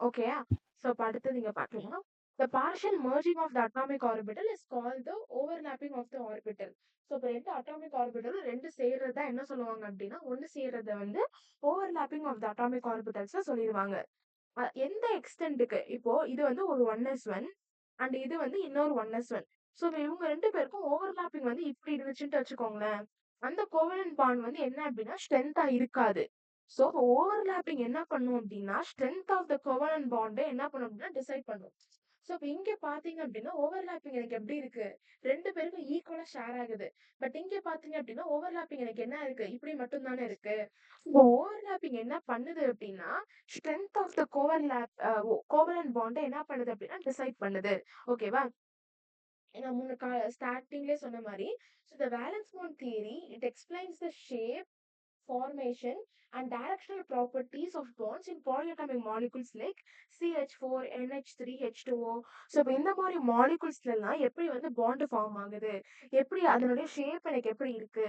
ஓகேயா? ஸோ இப்ப அடுத்தது நீங்க பார்க்கலாம். The partial merging of the atomic orbital is called the overlapping of the orbital. So இப்ப 2 அட்டாமிக் ஆர்பிட்டலும் 2 சேர்றது தான் என்ன சொல்லுவாங்க அப்படின்னா, 1 சேர்றத வந்து ஓவர்லாப்பிங் ஆஃப் த அட்டாமிக் ஆர்பிட்டல்ஸ்னு சொல்லிருவாங்க. எந்த எக்ஸ்டென்ட்க்கு இப்போ இது வந்து ஒரு 1s1 அண்ட் இது வந்து இன்னொரு 1s1. ஸோ இப்ப இவங்க 2 பேருக்கும் ஓவர்லாப்பிங் வந்து இப்படி இருந்துச்சுன்னு வச்சுக்கோங்களேன். அந்த கோவலன்ட் பாண்ட் வந்து என்ன அப்படின்னா ஸ்ட்ரென்த்தா இருக்காது. ஸோ ஓவர்லாப்பிங் என்ன பண்ணும் அப்படின்னா, strength of the covalent bond என்ன பண்ணும் அப்படின்னா டிசைட் பண்ணும். ஸோ இப்ப இங்க பாத்தீங்க அப்படின்னா, ஓவர்லாப்பிங் எனக்கு எப்படி இருக்கு? 2 பேருக்கும் ஈக்குவலா ஷேர் ஆகுது. பட் இங்க பாத்தீங்க அப்படின்னா, ஓவர்லாப்பிங் எனக்கு என்ன இருக்கு? இப்படி மட்டும் தானே இருக்கு. இப்போ ஓவர்லாப்பிங் என்ன பண்ணுது அப்படின்னா, strength of the covalent bond என்ன பண்ணுது அப்படின்னா டிசைட் பண்ணுது. ஓகேவா? நான் ஸ்டார்டிங்லயே சொன்ன மாரி, so the valence bond theory it explains the shape, formation and directional properties of bonds in polyatomic molecules like CH4, NH3, H2O. So இப்போ இந்த மாதிரி மாலிகுல்ஸ்ல எல்லாம் எப்படி வந்து பாண்ட் ஃபார்ம் ஆகுது, எப்படி அதனுடைய ஷேப் எனக்கு எப்படி இருக்கு,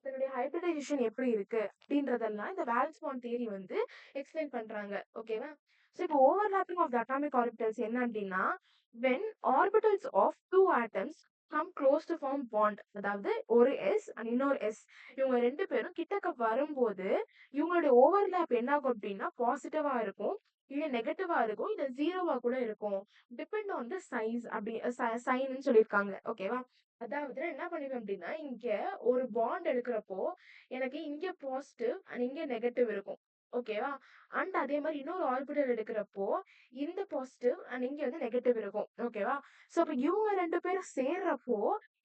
அதனுடைய ஹைபிரிடைசேஷன் எப்படி இருக்கு அப்படின்றதெல்லாம் இந்த வேலன்ஸ் பாண்ட் தியரி வந்து எக்ஸ்பிளைன் பண்றாங்க. ஓகேவா? ஸோ இப்போ overlapping of the atomic orbitals என்ன அப்படின்னா, when orbitals of two atoms come close to form bond, அதாவது ஒரு எஸ் அண்ட் இன்னொரு எஸ், இவங்க 2 பேரும் கிட்டக்க வரும்போது இவங்களுடைய ஓவர்லாப் என்ன ஆகும் அப்படின்னா பாசிட்டிவா இருக்கும், இல்ல நெகட்டிவா இருக்கும், இல்ல ஜீரோவா கூட இருக்கும். டிபெண்ட் ஆன் த சைஸ் அப்படி சைன்னு சொல்லியிருக்காங்க. ஓகேவா? அதாவது நான் என்ன பண்ணுவேன் அப்படின்னா, இங்க ஒரு பாண்ட் எடுக்கிறப்போ எனக்கு இங்க பாசிட்டிவ் அண்ட் இங்க நெகட்டிவ் இருக்கும். ஓகேவா? அண்ட் அதே மாதிரி இன்னொரு ஆர்பிட்டல் எடுக்கிறப்போ இந்த பாசிட்டிவ் அண்ட் இங்க வந்து நெகட்டிவ் இருக்கும். ஓகேவா? ஸோ அப்ப இவங்க 2 பேரும் சேர்றப்போ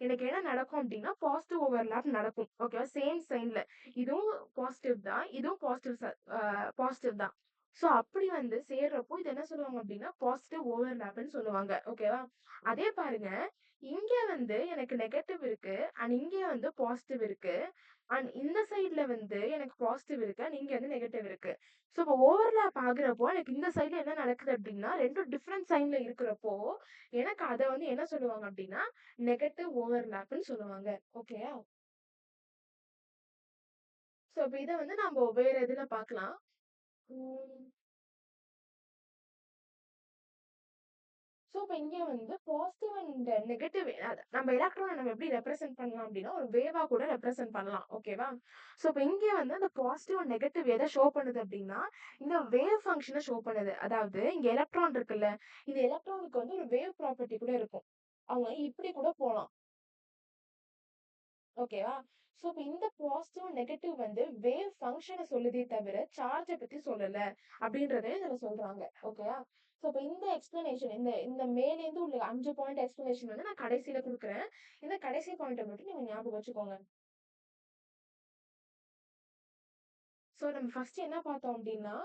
எனக்கு என்ன நடக்கும் அப்படின்னா, பாசிட்டிவ் ஓவர்லாப் நடக்கும். ஓகேவா? சேம் சைன்ல இதுவும் பாசிட்டிவ் தான், இதுவும் பாசிட்டிவ் தான். ஸோ அப்படி வந்து சேர்றப்போ இது என்ன சொல்லுவாங்க அப்படின்னா, பாசிட்டிவ் ஓவர்லாப்னு சொல்லுவாங்க. ஓகேவா? அதே பாருங்க, இங்க வந்து எனக்கு நெகட்டிவ் இருக்கு அண்ட் இங்க வந்து பாசிட்டிவ் இருக்கு. அண்ட் இந்த சைடுல வந்து எனக்கு பாசிட்டிவ் இருக்கு அண்ட் இங்க வந்து நெகட்டிவ் இருக்கு. ஸோ இப்போ ஓவர்லாப் ஆகுறப்போ எனக்கு இந்த சைடுல என்ன நடக்குது அப்படின்னா, 2 டிஃப்ரெண்ட் சைன்ல இருக்கிறப்போ எனக்கு அத வந்து என்ன சொல்லுவாங்க அப்படின்னா, நெகட்டிவ் ஓவர்லாப்னு சொல்லுவாங்க. ஓகேயா? ஸோ இப்போ இத வந்து நம்ம வேற இதுல பார்க்கலாம். உம் ஸோ இப்போ இங்க வந்து பாசிட்டிவ் அண்ட் நெகட்டிவ் நம்ம எலக்ட்ரானை நம்ம எப்படி ரெப்ரசென்ட் பண்ணலாம் அப்படின்னா, ஒரு வேவா கூட ரெப்ரசென்ட் பண்ணலாம். ஓகேவா? ஸோ இப்போ இங்க வந்து அந்த பாசிட்டிவ் அண்ட் நெகட்டிவ் எதை ஷோ பண்ணுது அப்படின்னா, இந்த வேவ் ஃபங்க்ஷனை ஷோ பண்ணுது. அதாவது இங்க எலக்ட்ரான் இருக்குல்ல, இந்த எலக்ட்ரானுக்கு வந்து ஒரு வேவ் ப்ராப்பர்ட்டி கூட இருக்கும். அவங்க இப்படி கூட போலாம். ஓகேவா? ஸோ இப்போ இந்த பாசிட்டிவ் நெகட்டிவ் வந்து வேவ் ஃபங்க்ஷனை சொல்லுதே தவிர சார்ஜை பத்தி சொல்லல அப்படின்றதே இதுல சொல்றாங்க. ஓகேயா? ஸோ இப்போ இந்த எக்ஸ்பிளனேஷன் இந்த இந்த மேலேருந்து உள்ள 5 பாயிண்ட் எக்ஸ்பிளனேஷன் வந்து நான் கடைசியில கொடுக்குறேன். இந்த கடைசி பாயிண்ட்டை மட்டும் நீங்க ஞாபகம் வச்சுக்கோங்க. ஸோ நம்ம ஃபர்ஸ்ட் என்ன பார்த்தோம் அப்படின்னா,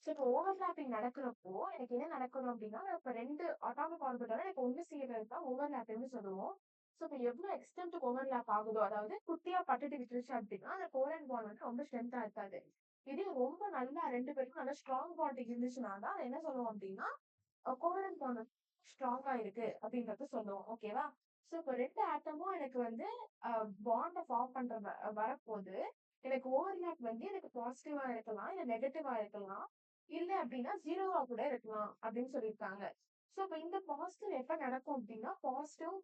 ஸோ இப்போ ஓவர்லாப்பிங் நடக்கிறப்போ எனக்கு என்ன நடக்கணும் அப்படின்னா, இப்போ 2 அட்டாமிக் ஆர்பிட்டால எனக்கு ஒன்று சேர்றது தான் ஓவர்லாப்பிங்னு சொல்லுவோம். ஸோ இப்போ எவ்வளோ எக்ஸ்டென்ட் ஓவர்லாப் ஆகுதோ, அதாவது குட்டியா பட்டுட்டு விட்டுருச்சு அப்படின்னா அந்த கோலன் பாண்ட் வந்து ரொம்ப ஸ்ட்ரென்த்தா இருக்காது. இதே ரொம்ப நல்லா 2 பேருக்கும் நல்லா ஸ்ட்ராங் பாண்ட் இருந்துச்சுன்னா தான் அதை என்ன சொல்லுவோம் அப்படின்னா, கோவலன்ட் பாண்ட் வந்து ஸ்ட்ராங்கா இருக்கு அப்படின்றத சொல்லுவோம். ஓகேவா? ஸோ இப்போ 2 ஆட்டமும் எனக்கு வந்து பாண்டை ஃபார்ம் பண்ற வரப்போது எனக்கு ஓவர்லாப் வந்து எனக்கு பாசிட்டிவா இருக்கலாம், இல்ல நெகட்டிவா இருக்கலாம், இல்ல அப்படின்னா ஜீரோவா கூட இருக்கலாம் அப்படின்னு சொல்லியிருக்காங்க. ஸோ இப்போ இந்த பாசிட்டிவ் எப்ப நடக்கும் அப்படின்னா, பாசிட்டிவ்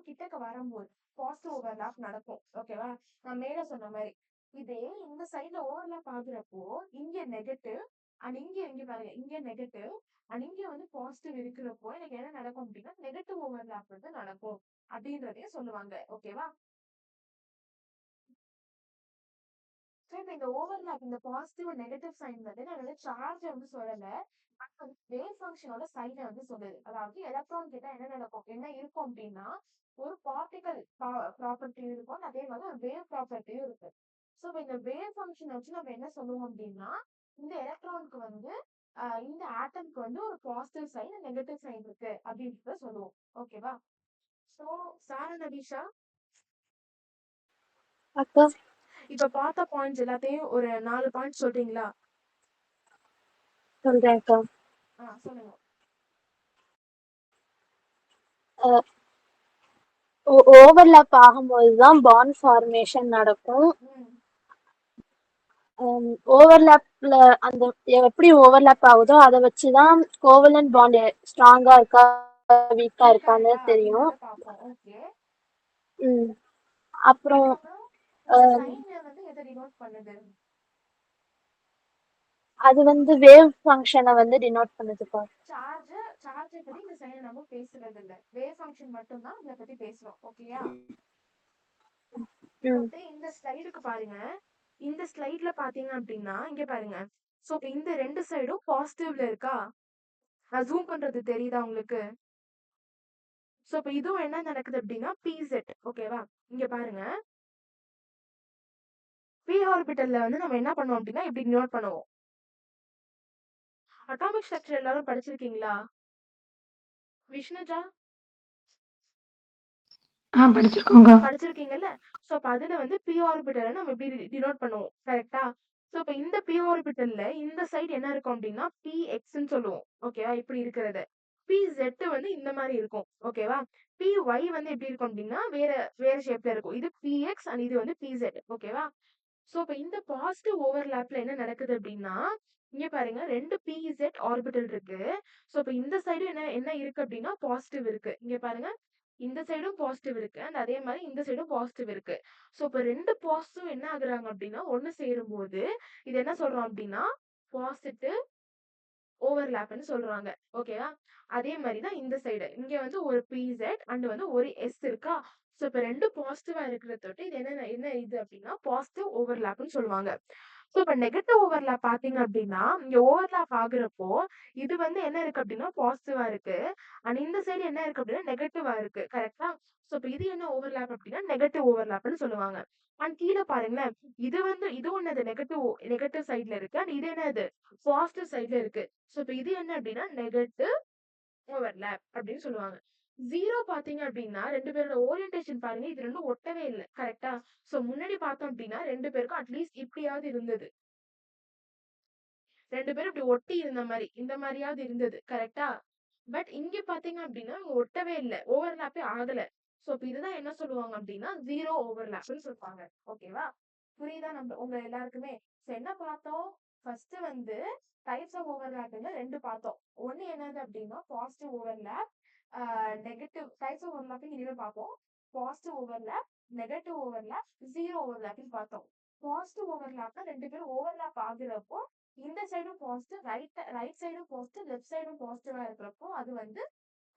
கிட்டக்க வரும்போது பாசிட்டிவ் ஓவர்லாப் நடக்கும். ஓகேவா? நான் மேல சொன்ன மாதிரி இதே இந்த சைட்ல ஓவர்லாப் ஆகுறப்போ இங்க நெகட்டிவ் அண்ட் இங்க பாருங்க, இங்க நெகட்டிவ் அண்ட் இங்க வந்து பாசிட்டிவ் இருக்கிறப்போ எனக்கு என்ன நடக்கும் அப்படின்னா, நெகட்டிவ் ஓவர்லாப் வந்து நடக்கும் அப்படின்றதையும் சொல்லுவாங்க. ஓகேவா? ஸோ இப்ப இந்த ஓவர்லேப் இந்த பாசிட்டிவ் நெகட்டிவ் சைன் வந்து நான் வந்து சார்ஜ் வந்து சொல்லல. பட் வந்து வேவ் ஃபங்க்ஷனோட சைனை வந்து சொல்லுது. அதாவது எலக்ட்ரான் கிட்ட என்ன நடக்கும் என்ன இருக்கும் அப்படின்னா ஒரு பார்ட்டிகல் ப்ராப்பர்ட்டி இருக்கும், அதே மாதிரி ஒரு வேவ் ப்ராப்பர்ட்டியும் இருக்கு. ஸோ இப்போ இந்த வேவ் ஃபங்க்ஷன் வச்சு நம்ம என்ன சொல்லுவோம் அப்படின்னா இந்த எலக்ட்ரானுக்கு வந்து இந்த ஆட்டம்க்கு வந்து ஒரு பாசிட்டிவ் சைன் நெகட்டிவ் சைன் இருக்கு அப்படின்றத சொல்லுவோம். ஓகேவா? ஸோ சாரா நபீஷா அக்கா இப்ப பார்த்த பாயிண்ட்ஸ் எல்லாத்தையும் ஒரு 4 பாயிண்ட் சொல்றீங்களா? சொல்றேன் அக்கா. சொல்லுங்க. ஓவர்லாப் ஆகும்போதுதான் பாண்ட் ஃபார்மேஷன் நடக்கும். ஓவர்லாப்ல அந்த எப்படி ஓவர்லாப் ஆகுதோ அதை வச்சுதான் கோவலன்ட் பாண்ட் ஸ்ட்ராங்கா இருக்கா வீக்கா இருக்கான்னு தெரியும். ஓகே. அப்புறம் அது வந்து வேவ் ஃபங்க்ஷனை வந்து டினோட் பண்ணுதுப்பா. சார்ஜ் பத்தி இந்த சைனை நம்ம பேசுறது இல்ல, வேவ் ஃபங்க்ஷன் மட்டும் தான் இத பத்தி பேசுறோம். ஓகேயா? இந்த ஸ்லைடுக்கு பாருங்க. இந்த ஸ்லைட்ல பாத்தீங்க அப்படின்னா இங்க பாருங்க. சோ இந்த ரெண்டு சைடும் பாசிட்டிவ்ல இருக்கா? நான் ஜூம் பண்றது தெரியுதா உங்களுக்கு? சோ இப்ப இதுவும் என்ன நடக்குது அப்படின்னா pz. ஓகேவா? இங்க பாருங்க, p ஆர்பிட்டல்ல வந்து நம்ம என்ன பண்ணுவோம் அப்படின்னா இப்படி நோட் பண்ணுவோம். அட்டாமிக் ஸ்ட்ரக்சர் எல்லாரும் படிச்சிருக்கீங்களா? விஷ்ணுஜா படிச்சிருக்கீங்கல்ல? சோ அப்ப அதுல வந்து p ஆர்பிட்டலை நம்ம இப்படி டினோட் பண்ணுவோம். கரெக்டா? சோ இப்ப இந்த p ஆர்பிட்டல்ல இந்த சைடு என்ன இருக்கும் அப்படின்னா px ன்னு சொல்லுவோம். ஓகேவா? இப்படி இருக்கிறது. pz வந்து இந்த மாதிரி இருக்கும். ஓகேவா? py வந்து எப்படி இருக்கும் அப்படின்னா வேற வேற ஷேப்ல இருக்கும். இது px அண்ட் இது வந்து pz. ஓகேவா? சோ இப்ப இந்த பாசிட்டிவ் ஓவர்லாப்ல என்ன நடக்குது அப்படின்னா இங்க பாருங்க, ரெண்டு pz ஆர்பிட்டல் இருக்கு. சோ இப்ப இந்த சைடு என்ன என்ன இருக்கு அப்படின்னா பாசிட்டிவ் இருக்கு. இங்க பாருங்க, இந்த சைடும் பாசிட்டிவ் இருக்கு அண்ட் அதே மாதிரி இந்த சைடும் பாசிட்டிவ் இருக்கு. சோ இப்ப ரெண்டு பாசிட்டிவ் என்ன ஆகுறாங்க அப்படின்னா ஒண்ணு சேரும் போது இது என்ன சொல்றோம் அப்படின்னா பாசிட்டிவ் ஓவர்லாப்னு சொல்றாங்க. ஓகேவா? அதே மாதிரிதான் இந்த சைடு இங்க வந்து ஒரு pz அண்ட் வந்து ஒரு s இருக்கா? சோ இப்ப ரெண்டு பாசிட்டிவா இருக்கிறத தொட்டு இது என்ன என்ன இது அப்படின்னா பாசிட்டிவ் ஓவர்லாப்னு சொல்லுவாங்க. சோ இப்ப நெகட்டிவ் ஓவர்லாப் பாத்தீங்க அப்படின்னா இங்க ஓவர்லாப் ஆகுறப்போ இது வந்து என்ன இருக்கு அப்படின்னா பாசிட்டிவா இருக்கு அண்ட் இந்த சைடு என்ன இருக்கு அப்படின்னா நெகட்டிவா இருக்கு. கரெக்டா? சோ இப்ப இது என்ன ஓவர்லாப் அப்படின்னா நெகட்டிவ் ஓவர்லாப்னு சொல்லுவாங்க. அண்ட் கீழே பாருங்களேன், இது வந்து இது ஒண்ணு நெகட்டிவ் நெகட்டிவ் சைட்ல இருக்கு அண்ட் இது என்னது பாசிட்டிவ் சைட்ல இருக்கு. சோ இப்ப இது என்ன அப்படின்னா நெகட்டிவ் ஓவர்லாப் அப்படின்னு சொல்லுவாங்க. ஜீரோ பாத்தீங்க அப்படின்னா ரெண்டு பேரோட ஓரியன்டேஷன் பாருங்க, இது ரெண்டும் ஒட்டவே இல்லை. கரெக்டா? சோ முன்னாடி பார்த்தோம் அப்படின்னா ரெண்டு பேருக்கும் அட்லீஸ்ட் இப்படியாவது இருந்தது. ரெண்டு பேரும் இப்படி ஒட்டி இருந்த மாதிரி இந்த மாதிரியாவது இருந்தது. கரெக்டா? பட் இங்க பாத்தீங்க அப்படின்னா ஒட்டவே இல்லை, ஓவர்லாப்பே ஆகல. சோ இப்ப இதுதான் என்ன சொல்லுவாங்க அப்படின்னா ஜீரோ ஓவர்லாப்னு சொல்லுவாங்க. ஓகேவா? புரியுதா? நம்ம உங்க எல்லாருக்குமே என்ன பார்த்தோம்? ஃபர்ஸ்ட் வந்து டைப்ஸ் ஆஃப் ஓவர்லாப்ல ரெண்டு பார்த்தோம். ஒன்னு என்னது அப்படின்னா positive overlap, negative types of overlapping இனிமே பார்ப்போம். Positive overlap, negative overlap, zero ஓவர்லாப்னு பார்த்தோம். பாசிட்டிவ் ஓவர்லாப்னா ரெண்டு பேரும் ஓவர்லாப் ஆகுறப்போ இந்த சைடும் பாசிட்டிவ், ரைட் சைடும் பாசிட்டிவ், லெஃப்ட் சைடும் பாசிட்டிவா இருக்கிறப்போ அது வந்து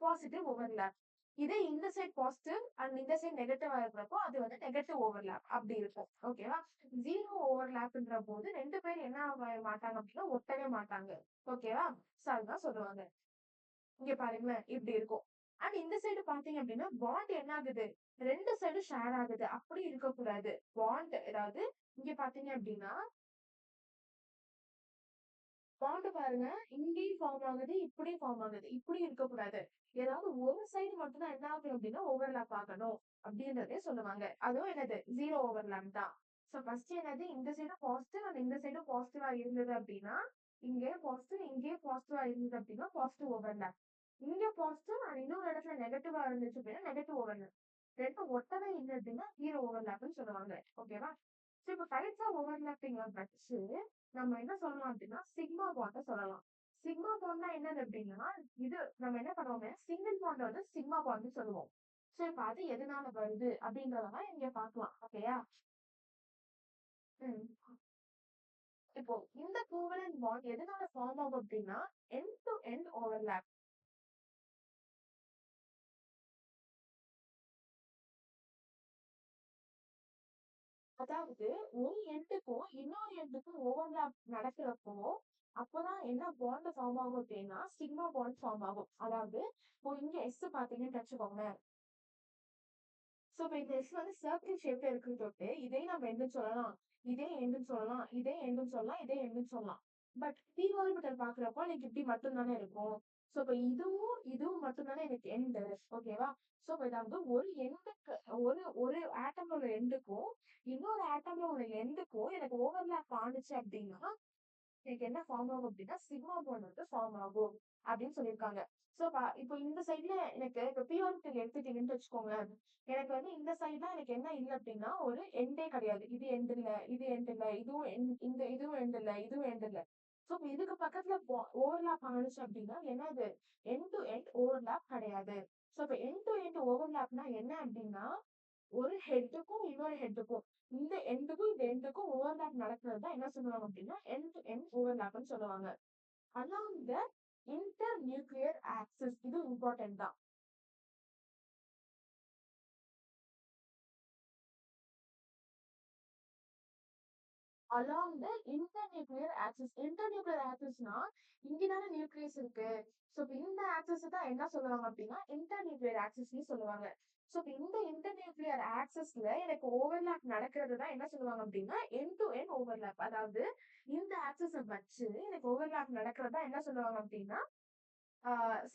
பாசிட்டிவ் ஓவர்லாப். இதே இந்த சைடு பாசிட்டிவ் அண்ட் இந்த சைடு நெகட்டிவா இருக்கிறப்போ அது வந்து நெகட்டிவ் ஓவர்லாப் அப்படி இருக்கும். ஓகேவா? ஜீரோ ஓவர்லாப்ன்ற போது ரெண்டு பேரும் என்ன ஆக மாட்டாங்க அப்படின்னா ஒட்டவே மாட்டாங்க. ஓகேவா? சோ அதுதான் சொல்லுவாங்க. இங்க பாருங்களேன், இப்படி இருக்கும். அண்ட் இந்த சைடு பாத்தீங்க அப்படின்னா பாண்ட் என்ன ஆகுது, ரெண்டு சைடும் ஷேர் ஆகுது. அப்படி இருக்கக்கூடாது. பாண்ட் ஏதாவது இங்க பாத்தீங்க அப்படின்னா பாண்ட் பாருங்க, இங்கேயும் ஃபார்ம் ஆகுது இப்படியும் ஃபார்ம் ஆகுது. இப்படி இருக்கக்கூடாது. ஏதாவது ஒரு சைடு மட்டும் தான் என்ன ஆகும் அப்படின்னா ஓவர்லாப் ஆகணும் அப்படின்றதே சொல்லுவாங்க. அதுவும் என்னது ஜீரோ ஓவர்லாப் தான். சோ ஃபர்ஸ்ட் என்னது இந்த சைடும் பாசிட்டிவ் அண்ட் இந்த சைடும் பாசிட்டிவா இருந்தது அப்படின்னா இங்கேயே பாசிட்டிவ் இங்கேயே பாசிட்டிவா இருந்தது அப்படின்னா பாசிட்டிவ் ஓவர்லாப். இங்க பாசிட்டிவ் அண்ட் இன்னொரு இடத்துல நெகட்டிவா இருந்துச்சு அப்படின்னா நெகட்டிவ் ஓவர்லாப். ரெண்டும் ஒட்டவே இல்லை அப்படின்னா ஜீரோ ஓவர்லாப்னு சொல்லுவாங்க. ஓகேவா? சோ இப்போ டைப்ஸ் ஆஃப் ஓவர்லாப்பிங் வச்சு நம்ம என்ன சொல்லலாம் அப்படின்னா சிக்மா பாண்ட சொல்லலாம். சிக்மா பாண்ட்னா என்னது அப்படின்னா இது நம்ம என்ன பண்ணுவோம், சிங்கிள் பாண்ட் வந்து சிக்மா பாண்ட் சொல்லுவோம். சோ இப்ப அது எதனால வருது அப்படின்றதான் இங்க பாக்கலாம். ஓகேயா? இப்போ இந்த கோவலன்ட் பாண்ட் எதனால ஃபார்ம் ஆகும் அப்படின்னா எண்ட் டு எண்ட் ஓவர்லாப். அதாவது ஒரு எண்டுக்கும் இன்னொரு எண்டுக்கும் ஓவர்லாப் நடக்கிறப்போ அப்பதான் என்ன பாண்ட் ஃபார்ம் ஆகும் அப்படின்னா சிக்மா பாண்ட் ஃபார்ம் ஆகும். அதாவது இப்போ இங்க எஸ் பாத்தீங்கன்னு வச்சுக்கோங்களேன். சோ இப்ப இந்த எஸ் வந்து சர்க்கிள் ஷேப்ல இருக்குன்னு சொல்லிட்டு இதே நம்ம எண்டுன்னு சொல்லலாம், இதே எண்டுன்னு சொல்லலாம், இதே எண்டுன்னு சொல்லலாம், இதே எண்டுன்னு சொல்லலாம். பட் பி ஆர்பிட்டல் பாக்குறப்போ எனக்கு இப்படி மட்டும் தானே இருக்கும். சோ இப்ப இதுவும் மட்டும் தானே எனக்கு எண்டு. ஓகேவா? சோ இப்ப இதாவது ஒரு எண்டுக்கு ஒரு ஒரு ஆட்டமோட எண்டுக்கும் இன்னொரு ஆட்டமோட எண்டுக்கும் எனக்கு ஓவர்லாப் ஆனிச்சு அப்படின்னா எனக்கு என்ன ஃபார்ம் ஆகும் அப்படின்னா சிக்மா பாண்ட் வந்து ஃபார்ம் ஆகும் அப்படின்னு சொல்லியிருக்காங்க. சோ இப்போ இந்த சைட்ல எனக்கு இப்போ பி ஆர்பிட்டல் எடுத்துட்டீங்கன்னு வச்சுக்கோங்களேன். எனக்கு வந்து இந்த சைட்ல எனக்கு என்ன இல்லை அப்படின்னா ஒரு எண்டே கிடையாது. இது எண்ட் இல்ல, இது எண்ட் இல்ல, இதுவும் இந்த இதுவும் எண்ட் இல்ல, இதுவும் எண்ட் இல்ல. சோ இதுக்கு பக்கத்துல ஓவர்லாப் ஆனிச்சு அப்படின்னா என்னது எண்ட் டு எண்ட் ஓவர்லாப் கிடையாது. சோ இப்போ எண்ட் டு எண்ட் ஓவர்லாப்னா என்ன அப்படின்னா ஒரு ஹெட்டுக்கும் இன்னொரு ஹெட்டுக்கும் இந்த எண்டுக்கும் இந்த எண்டுக்கும் ஓவர்லாப் நடக்கிறது தான் என்ன சொல்லுவாங்க அப்படின்னா எண்ட் டு எண்ட் ஓவர்லாப்னு சொல்லுவாங்க. Along the inter nuclear axis இது இம்பார்ட்டன்ட் தான். Along the internuclear axis. Internuclear ஆக்சிஸ்னா இங்கதானே நியூக்ளியஸ் இருக்கு. சோ இப்ப இந்த ஆக்சிஸ் தான் என்ன சொல்லுவாங்க அப்படின்னா இன்டர்நியூக்ளியர் ஆக்சிஸ்னு சொல்லுவாங்க. சோ இப்ப இந்த இன்டர்நியூக்ளியர் ஆக்சிஸ்ல எனக்கு ஓவர்லாப் நடக்கிறது தான் என்ன சொல்லுவாங்க அப்படின்னா எண்ட் டு எண்ட் ஓவர்லாப். அதாவது இந்த ஆக்சிஸை வச்சு எனக்கு ஓவர்லாப் நடக்கிறது தான் என்ன சொல்லுவாங்க அப்படின்னா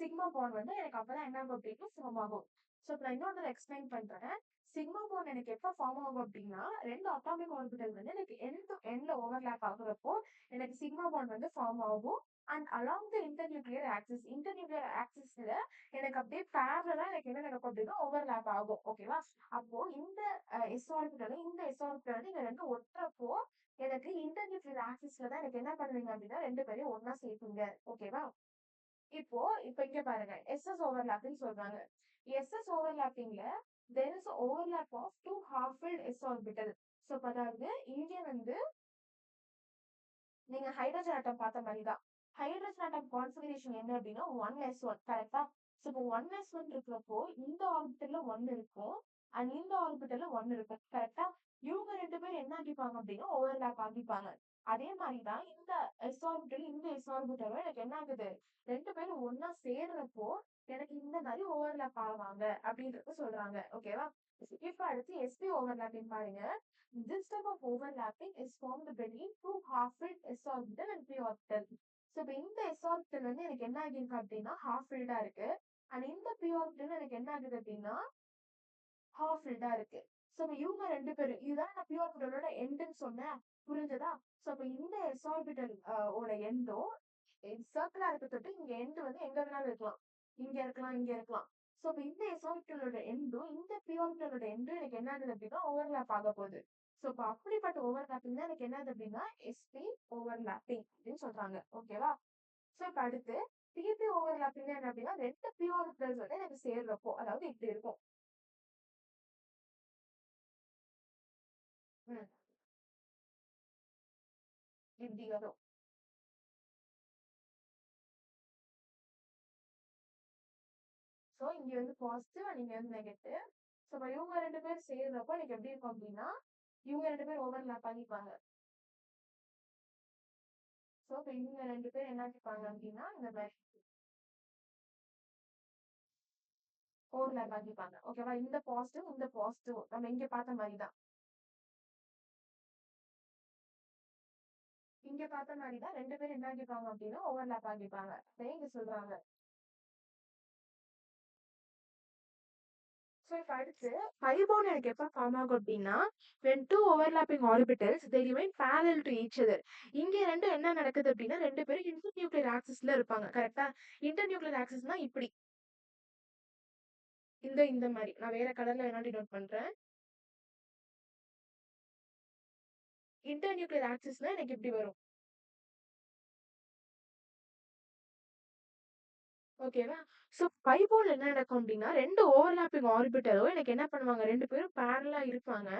சிக்மா பாண்ட் வந்து எனக்கு அப்பதான் என்ன ஆகும் அப்படின்னா ஃபார்ம் ஆகும். ஸோ இப்போ நான் இன்னொரு எக்ஸ்பிளைன் பண்றேன். சிக்மா பாண்ட் எனக்கு எப்போ ஃபார்ம் ஆகும் அப்படின்னா ரெண்டு அட்டாமிக் ஆர்பிட்டல் வந்து எனக்கு எண்ட் டு எண்ட்ல ஓவர்லாப் ஆகுறப்போ எனக்கு சிக்மா பாண்ட் வந்து ஃபார்ம் ஆகும். And along the internuclear axis இன்டர்நியூக்ளியர் ஆக்சிஸ்ல எனக்கு அப்படியே பேரலா எனக்கு என்ன நடக்கும் அப்படின்னா ஓவர்லாப் ஆகும். ஓகேவா? அப்போ இந்த எஸ் ஆர்பிட்டல் இந்த எஸ் ஆர்பிட்டல் நீங்க ரெண்டும் ஒட்டுறப்போ எனக்கு இன்டர்நியூக்ளியர் ஆக்சிஸ்ல தான் எனக்கு என்ன பண்ணுவீங்க அப்படின்னா ரெண்டு பேரையும் ஒன்னா சேர்த்துங்க. ஓகேவா? இப்போ இங்க பாருங்க எஸ்எஸ் ஓவர்லாப்பிங் சொல்றாங்க. எஸ்எஸ் ஓவர்லாப்பிங்ல there is a overlap of two half-filled s orbital. So அதாவது இங்க வந்து நீங்க ஹைட்ரஜன் ஆட்டம் பார்த்த மாதிரி தான். ஹைட்ரஜன் ஆட்டம் கான்ஃபிகரேஷன் என்ன அப்படின்னா 1s1 கரெக்டா? சோ இப்போ 1s1 இருக்கிறப்போ இந்த ஆர்பிட்டல்ல 1 இருக்கும் அண்ட் இந்த ஆர்பிட்டல்ல 1 இருக்கும் கரெக்டா? இவங்க ரெண்டு பேரும் என்ன ஆகிப்பாங்க அப்படின்னா ஓவர்லாப் ஆகிப்பாங்க. அதே மாதிரிதான் இந்த எஸ் ஆர்பிட்டல் இந்த எஸ் ஆர்பிட்டலும் எனக்கு என்ன ஆகுது ரெண்டு பேரும் ஒன்னா சேர்றப்போ எனக்கு இந்த மாதிரி ஓவர்லாப் ஆவாங்க அப்படின்றத சொல்றாங்க. ஓகேவா? இப்ப அடுத்து sp ஓவர்லாப்பிங் பாருங்க. This type of overlapping is formed between two half-filled s orbital and p orbital. So இப்ப இந்த s orbital வந்து எனக்கு என்ன ஆகிருக்கு அப்படின்னா half-filled இருக்கு and இந்த p orbital எனக்கு என்ன ஆகுது அப்படின்னா half-filled இருக்கு. சோ இவங்க ரெண்டு பேரும் இதுதான் நான் p orbitalோட எண்டுன்னு சொன்னேன். புரிஞ்சதா? சோ அப்ப இந்த s orbital ஓட எண்டும் சர்க்கிளா இருக்கட்டும் இங்க எண்டு வந்து எங்க வேணாலும் இருக்கலாம். இங்க இருக்கலாம், இங்க இருக்கலாம். சோ இப்ப இந்த s orbitalோட எண்டும் இந்த p orbitalோட எண்டும் எனக்கு என்ன ஆகுது அப்படின்னா ஓவர்லாப் ஆக போகுது. சோ இப்ப அப்படிப்பட்ட ஓவர்லாப்பிங் தான் எனக்கு என்னது அப்படின்னா sp ஓவர்லாப்பிங் அப்படின்னு சொல்றாங்க. ஓகேவா? சோ இப்ப அடுத்து pp ஓவர்லாப்பிங் என்ன அப்படின்னா ரெண்டு p orbitals வந்து எனக்கு சேர்றப்போ அதாவது இப்படி இருக்கும். இப்படி வரும். சோ இங்க வந்து பாசிட்டிவ் அண்ட் இங்க வந்து நெகட்டிவ். சோ இப்ப இவங்க ரெண்டு பேரும் சேர்றப்போ எனக்கு எப்படி இருக்கும் அப்படின்னா இவங்க ரெண்டு பேரும் ஓவர்லாப் பண்ணிப்பாங்க. சோ இப்ப இவங்க ரெண்டு பேரும் என்ன ஆக்கிப்பாங்க அப்படின்னா இந்த மாதிரி ஓவர்லாப் ஆக்கிப்பாங்க. ஓகேவா? இந்த பாசிட்டிவ் நம்ம இங்க பார்த்த மாதிரி தான். இங்க பார்த்த மாதிரி தான் ரெண்டு பேரும் என்ன ஆகிப்பாங்க அப்படின்னா ஓவர்லாப் ஆகிப்பாங்க. இங்க சொல்றாங்க. சோ இப்ப அடுத்து pi bond எனக்கு எப்ப ஃபார்ம் ஆகும் அப்படின்னா when two overlapping orbitals they remain parallel to each other. இங்க ரெண்டும் என்ன நடக்குது அப்படின்னா ரெண்டு பேரும் இன்டர்நியூக்ளியர் ஆக்சிஸ்ல இருப்பாங்க. கரெக்டா? இன்டர்நியூக்ளியர் ஆக்சிஸ்னா இப்படி இந்த மாதிரி நான் வேற கலர்ல வேணா டினோட் பண்றேன். இன்டர்நியூக்ளியர் ஆக்சிஸ்ல எனக்கு இப்படி வரும். ஓகேவா? சோ பை பாண்ட் என்ன நடக்கும் அப்படின்னா ரெண்டு ஓவர்லாப்பிங் ஆர்பிட்டலும் எனக்கு என்ன பண்ணுவாங்க ரெண்டு பேரும் பேரலா இருப்பாங்க.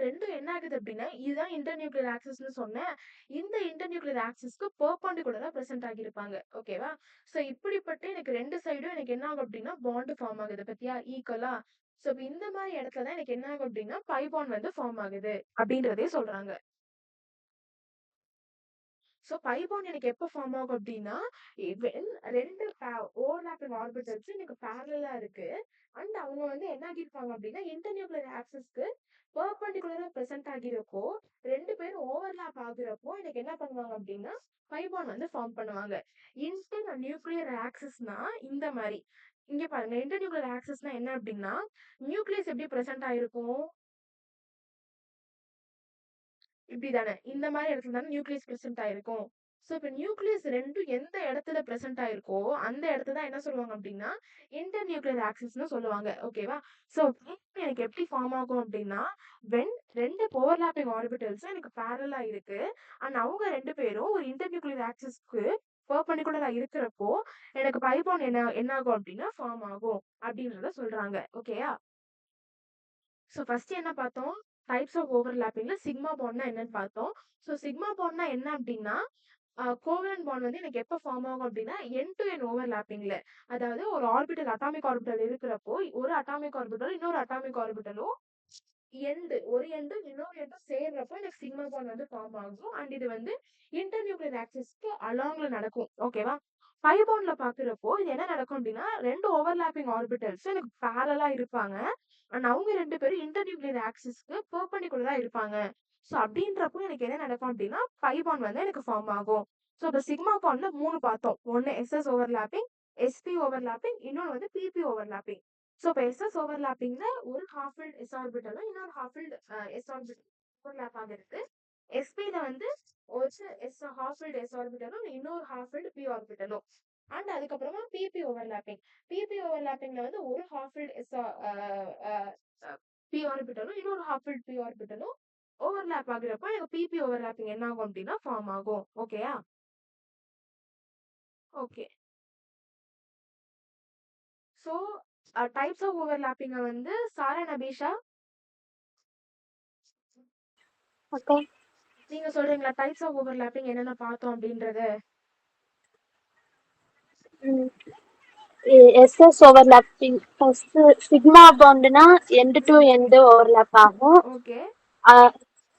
ரெண்டும் என்ன ஆகுது அப்படின்னா இதுதான் இன்டர்நியூக்ளியர் ஆக்சிஸ்னு சொன்னேன். இந்த இன்டர்நியூக்ளியர் ஆக்சிஸ்க்கு பெர்பெண்டிகுலரா பிரசன்ட் ஆகியிருப்பாங்க. ஓகேவா? சோ இப்படிப்பட்ட எனக்கு ரெண்டு சைடும் எனக்கு என்ன ஆகும் அப்படின்னா பாண்ட் ஃபார்ம் ஆகுது பத்தியா ஈக்குவலா. ஸோ இப்ப இந்த மாதிரி இடத்துல தான் எனக்கு என்ன ஆகும் அப்படின்னா பை பாண்ட் வந்து ஃபார்ம் ஆகுது அப்படின்றதே சொல்றாங்க. ஸோ பை பாண்ட் எனக்கு எப்போ ஃபார்ம் ஆகும் அப்படின்னா ரெண்டு ஓவர்லாப்பிங் ஆர்பிட்டல்ஸ் எனக்கு பேரலா இருக்கு அண்ட் அவங்க வந்து என்ன ஆகியிருப்பாங்க அப்படின்னா இன்டர்நியூக்ளியர் ஆக்சிஸ்க்கு பெர்பெண்டிகுலரா பிரசன்ட் ஆகியிருக்கோ ரெண்டு பேரும் ஓவர்லாப் ஆகுறப்போ எனக்கு என்ன பண்ணுவாங்க அப்படின்னா பை பாண்ட் வந்து ஃபார்ம் பண்ணுவாங்க. இன்டர் நியூக்ளியர் ஆக்சிஸ்னா இந்த மாதிரி இங்க பாருங்க, இன்டர்நியூக்ளியர் ஆக்சிஸ்னா என்ன அப்படின்னா நியூக்ளியஸ் எப்படி பிரசன்ட் ஆயிருக்கும் இப்படிதானே, இந்த மாதிரி இடத்துல தானே நியூக்ளியஸ் பிரசன்ட் ஆயிருக்கும். ஸோ இப்போ நியூக்ளியஸ் ரெண்டும் எந்த இடத்துல பிரசன்ட் ஆயிருக்கோ அந்த இடத்துல தான் என்ன சொல்லுவாங்க அப்படின்னா இன்டர் நியூக்ளியர் ஆக்சிஸ்னு சொல்லுவாங்க. ஓகேவா? ஸோ எனக்கு எப்படி ஃபார்ம் ஆகும் அப்படின்னா வென் ரெண்டு ஓவர்லாப்பிங் ஆர்பிட்டல்ஸ் எனக்கு பேரலா இருக்கு அண்ட் அவங்க ரெண்டு பேரும் ஒரு இன்டர் நியூக்ளியர் ஆக்சிஸ்க்கு பெர்பெண்டிகுலரா இருக்கிறப்போ எனக்கு பை பாண்ட் என்ன ஆகும் அப்படின்னா ஃபார்ம் ஆகும் அப்படின்றத சொல்றாங்க. ஓகேயா? ஸோ ஃபர்ஸ்ட் என்ன பார்த்தோம், டைப்ஸ் ஆஃப் ஓவர்லாப்பிங்ல சிக்மா பாண்ட்னா என்னன்னு பார்த்தோம். ஸோ சிக்மா பாண்ட்னா என்ன அப்படின்னா கோவலன்ட் பாண்ட் வந்து எனக்கு எப்போ ஃபார்ம் ஆகும் அப்படின்னா என் டு என் ஓவர்லாப்பிங்ல, அதாவது ஒரு ஆர்பிட்டல் அட்டாமிக் ஆர்பிட்டல் இருக்கிறப்போ ஒரு அட்டாமிக் ஆர்பிட்டல் இன்னொரு அட்டாமிக் ஆர்பிட்டலும் ஒரு எண்டும் இன்னொரு எண்டும் சேர்றப்போ எனக்கு சிக்மா பாண்ட் வந்து ஃபார்ம் ஆகும் அண்ட் இது வந்து இன்டர் நியூக்ளியர் ஆக்சிஸ்க்கு அலாங்ல நடக்கும். ஓகேவா? பை பாண்ட்ல பாக்குறப்போ இது என்ன நடக்கும் அப்படின்னா ரெண்டு ஓவர்லாப்பிங் ஆர்பிட்டல்ஸ் எனக்கு பேரலா இருப்பாங்க அண்ட் அவங்க ரெண்டு பேரும் இன்டர் நியூக்ளியர் ஆக்சிஸ்க்கு பெர்பெண்டிகுலரா இருப்பாங்க. ஸோ அப்படின்றப்போ எனக்கு என்ன நடக்கும் அப்படின்னா பை பாண்ட் வந்து எனக்கு ஃபார்ம் ஆகும். ஸோ இப்போ சிக்மா பாண்ட்ல மூணு பார்த்தோம், ஒன்னு எஸ்எஸ் ஓவர்லாப்பிங், எஸ்பி ஓவர்லாப்பிங், இன்னொன்று வந்து பிபி ஓவர்லாப்பிங். ஸோ இப்போ எஸ்எஸ் ஓவர்லாப்பிங்ல ஒரு ஹாஃப் ஃபில்ட் எஸ் ஆர்பிட்டலும் இன்னொரு half filled s orbital overlap ஆகிருக்கு. எஸ்பில வந்து ஒரு ஹாஃப் ஃபில்ட் எஸ் ஆர்பிட்டலும் இன்னொரு ஹாஃப் ஃபில்ட் பி ஆர்பிட்டலும் அண்ட் அதுக்கப்புறமா பிபி ஓவர்லாப்பிங். பிபி ஓவர்லாப்பிங்ல வந்து ஒரு ஹாஃப் ஃபில்ட் எஸ் பி ஆர்பிட்டலும் இன்னொரு ஹாஃப் ஃபில்ட் பி ஆர்பிட்டலும் ஓவர்லாப் ஆகுறப்போ எனக்கு பிபி ஓவர்லாப்பிங் என்ன ஆகும் அப்படின்னா ஃபார்ம் ஆகும். ஓகேயா? ஓகே. ஸோ டைப்ஸ் ஆஃப் ஓவர்லாப்பிங்க வந்து சாரா நபீஷா அக்கா நீங்க சொல்றீங்களா டைப்ஸ் ஆஃப் ஓவர்லாப்பிங் என்னென்ன பார்த்தோம் அப்படின்றத? எஸ்எஸ் ஓவர்லாப்பிங் ஃபர்ஸ்ட் சிக்மா பாண்ட்னா எண்ட் டு எண்ட் ஓவர்லாப் ஆகும் okay.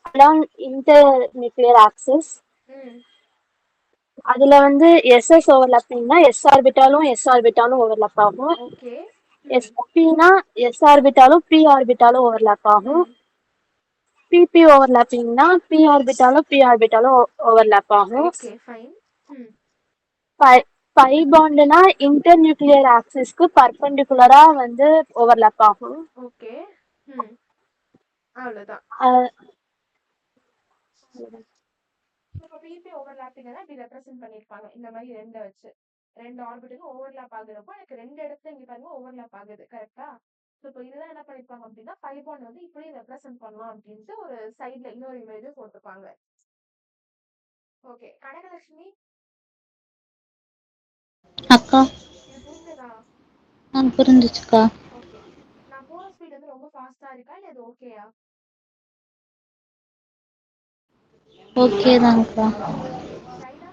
Along inter nuclear axis. ம். அதுல வந்து எஸ்எஸ் ஓவர்லாப்பிங்னா எஸ் ஆர்பிட்டாலும் ஓவர்லாப் ஆகும். ஓகே. எஸ்பினா எஸ் ஆர்பிட்டாலும் பி ஆர்பிட்டாலும் ஓவர்லாப் ஆகும். ம். பிபி ஓவர்லாப்பிங்னா பி ஆர்பிட்டாலும் ஓவர்லாப் ஆகும். Okay fine. ம். பை பாண்ட்னா இன்டர் நியூக்ளியர் ஆக்சிஸ்க்கு பர்பெண்டிகுலரா வந்து ஓவர்லாப் ஆகும். ஓகே. ம். அவ்வளவுதான். இப்போ பிபி ஓவர்லாப்பிங் தான் இப்படி ரெப்ரசென்ட் பண்ணிருப்பாங்க இந்த மாதிரி ரெண்டு ஆர்பிட்டலும் ஓவர்லாப் ஆகுறப்போ எனக்கு ரெண்டு இடத்துல இங்க பாருங்க ஓவர்லாப் ஆகுது. கரெக்டா? ஸோ இப்போ இதெல்லாம் என்ன பண்ணிருப்பாங்க அப்படின்னா பை பாண்ட் வந்து இப்படி ரெப்ரசென்ட் பண்ணலாம் அப்படின்ட்டு ஒரு சைட்ல இன்னொரு இமேஜும் போட்டிருப்பாங்க. ஓகே. கனகலட்சுமி அக்கா இது புரிஞ்சதா? புரிஞ்சிச்சுக்கா. ஓகே. நான் போற ஸ்பீட் வந்து ரொம்ப ஃபாஸ்டா இருக்கா இல்ல இது ஓகேயா? ஓகே தான்க்கா. ஓகே. ஷைலா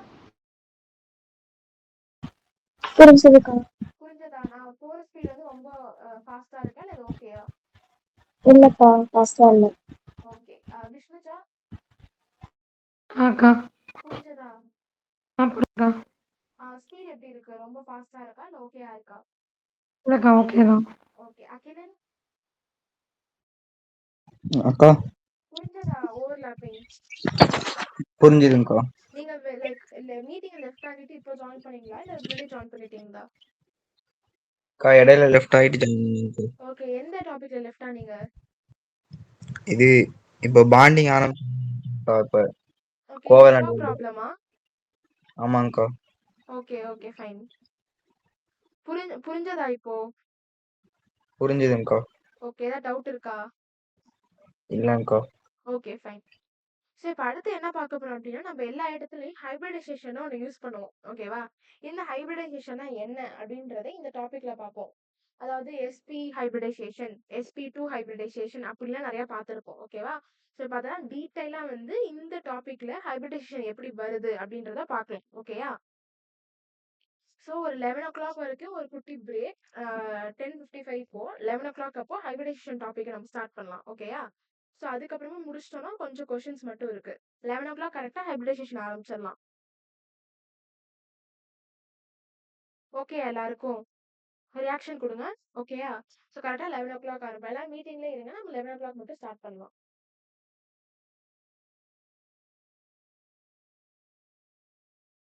புரிஞ்சதுக்கா. புரிஞ்சதா? நான் போற ஸ்பீட் வந்து ரொம்ப ஃபாஸ்டா இருக்கா இல்ல இது ஓகேயா? இல்லக்கா ஃபாஸ்டா இல்ல. ஓகே. விஷ்ணுஜா அக்கா புரிஞ்சதா? புரியுதுக்கா. ஸ்பீட் எப்படி இருக்கு, ரொம்ப ஃபாஸ்டா இருக்கா இல்ல ஓகேயா இருக்கா? இல்லக்கா ஓகே தான். ஓகே. அகிலன் அக்கா புரிஞ்சதா? ஓவர்லாப்பிங் புரிஞ்சுதுங்கக்கா. நீங்க லைக் இல்ல மீட்டிங் லெஃப்ட் ஆகிட்டு இப்போ ஜாயின் பண்ணீங்களா இல்ல முன்னாடி ஜாயின் பண்ணிட்டீங்களா? அக்கா இடையில லெஃப்ட் ஆகிட்டு join பண்ணிருக்கேன். ஓகே. எந்த டாபிக்ல லெஃப்ட் ஆனீங்க? இது இப்போ பாண்டிங் ஆரம்பிச்சா இப்ப ஓகே. கோவலண்ட் நெட்வொர்க் ப்ராப்ளமா? ஆமாங்கக்கா. Okay okay fine. புரிஞ்சதா இப்போ? புரிஞ்சுதுங்கக்கா. ஓகே. ஏதாவது டவுட் இருக்கா? இல்லைங்கக்கா. Okay fine. ஸோ இப்போ அடுத்து என்ன பார்க்க போறோம் அப்படின்னா நம்ம எல்லா இடத்துலையும் ஹைபிரிடைசேஷனை ஒன்று யூஸ் பண்ணுவோம். ஓகேவா? இந்த ஹைபிரிடைசேஷனா என்ன அப்படின்றத இந்த டாபிக்ல பார்ப்போம். அதாவது எஸ்பி ஹைபிரிடைசேஷன், SP2 ஹைபிரிடைசேஷன் அப்படிலாம் நிறைய பார்த்துருப்போம். ஓகேவா? ஸோ இப்போ அதெல்லாம் டீட்டெயிலாக வந்து இந்த டாபிக்ல ஹைபிரிடைசேஷன் எப்படி வருது அப்படின்றத பார்க்கலாம். ஓகேயா? ஸோ ஒரு 11:00 வரைக்கும் ஒரு குட்டி பிரேக். 10:55 இப்போ 11:00 அப்போ ஹைபிரிடேஷன் டாபிக் நம்ம ஸ்டார்ட் பண்ணலாம். ஓகேயா? ஸோ அதுக்கப்புறமா முடிச்சிட்டோம்னா கொஞ்சம் கொஷின்ஸ் மட்டும் இருக்கு. 11:00 கரெக்டா ஹைபிரிடேஷன் ஆரம்பிச்சிடலாம். ஓகே எல்லாருக்கும் ரியாக்ஷன் கொடுங்க. ஓகேயா? ஸோ கரெக்டா 11:00 ஆரம்பிப்போம். எல்லாரும் மீட்டிங்ல இருங்க. நம்ம 11:00 மட்டும் ஸ்டார்ட் பண்ணலாம்.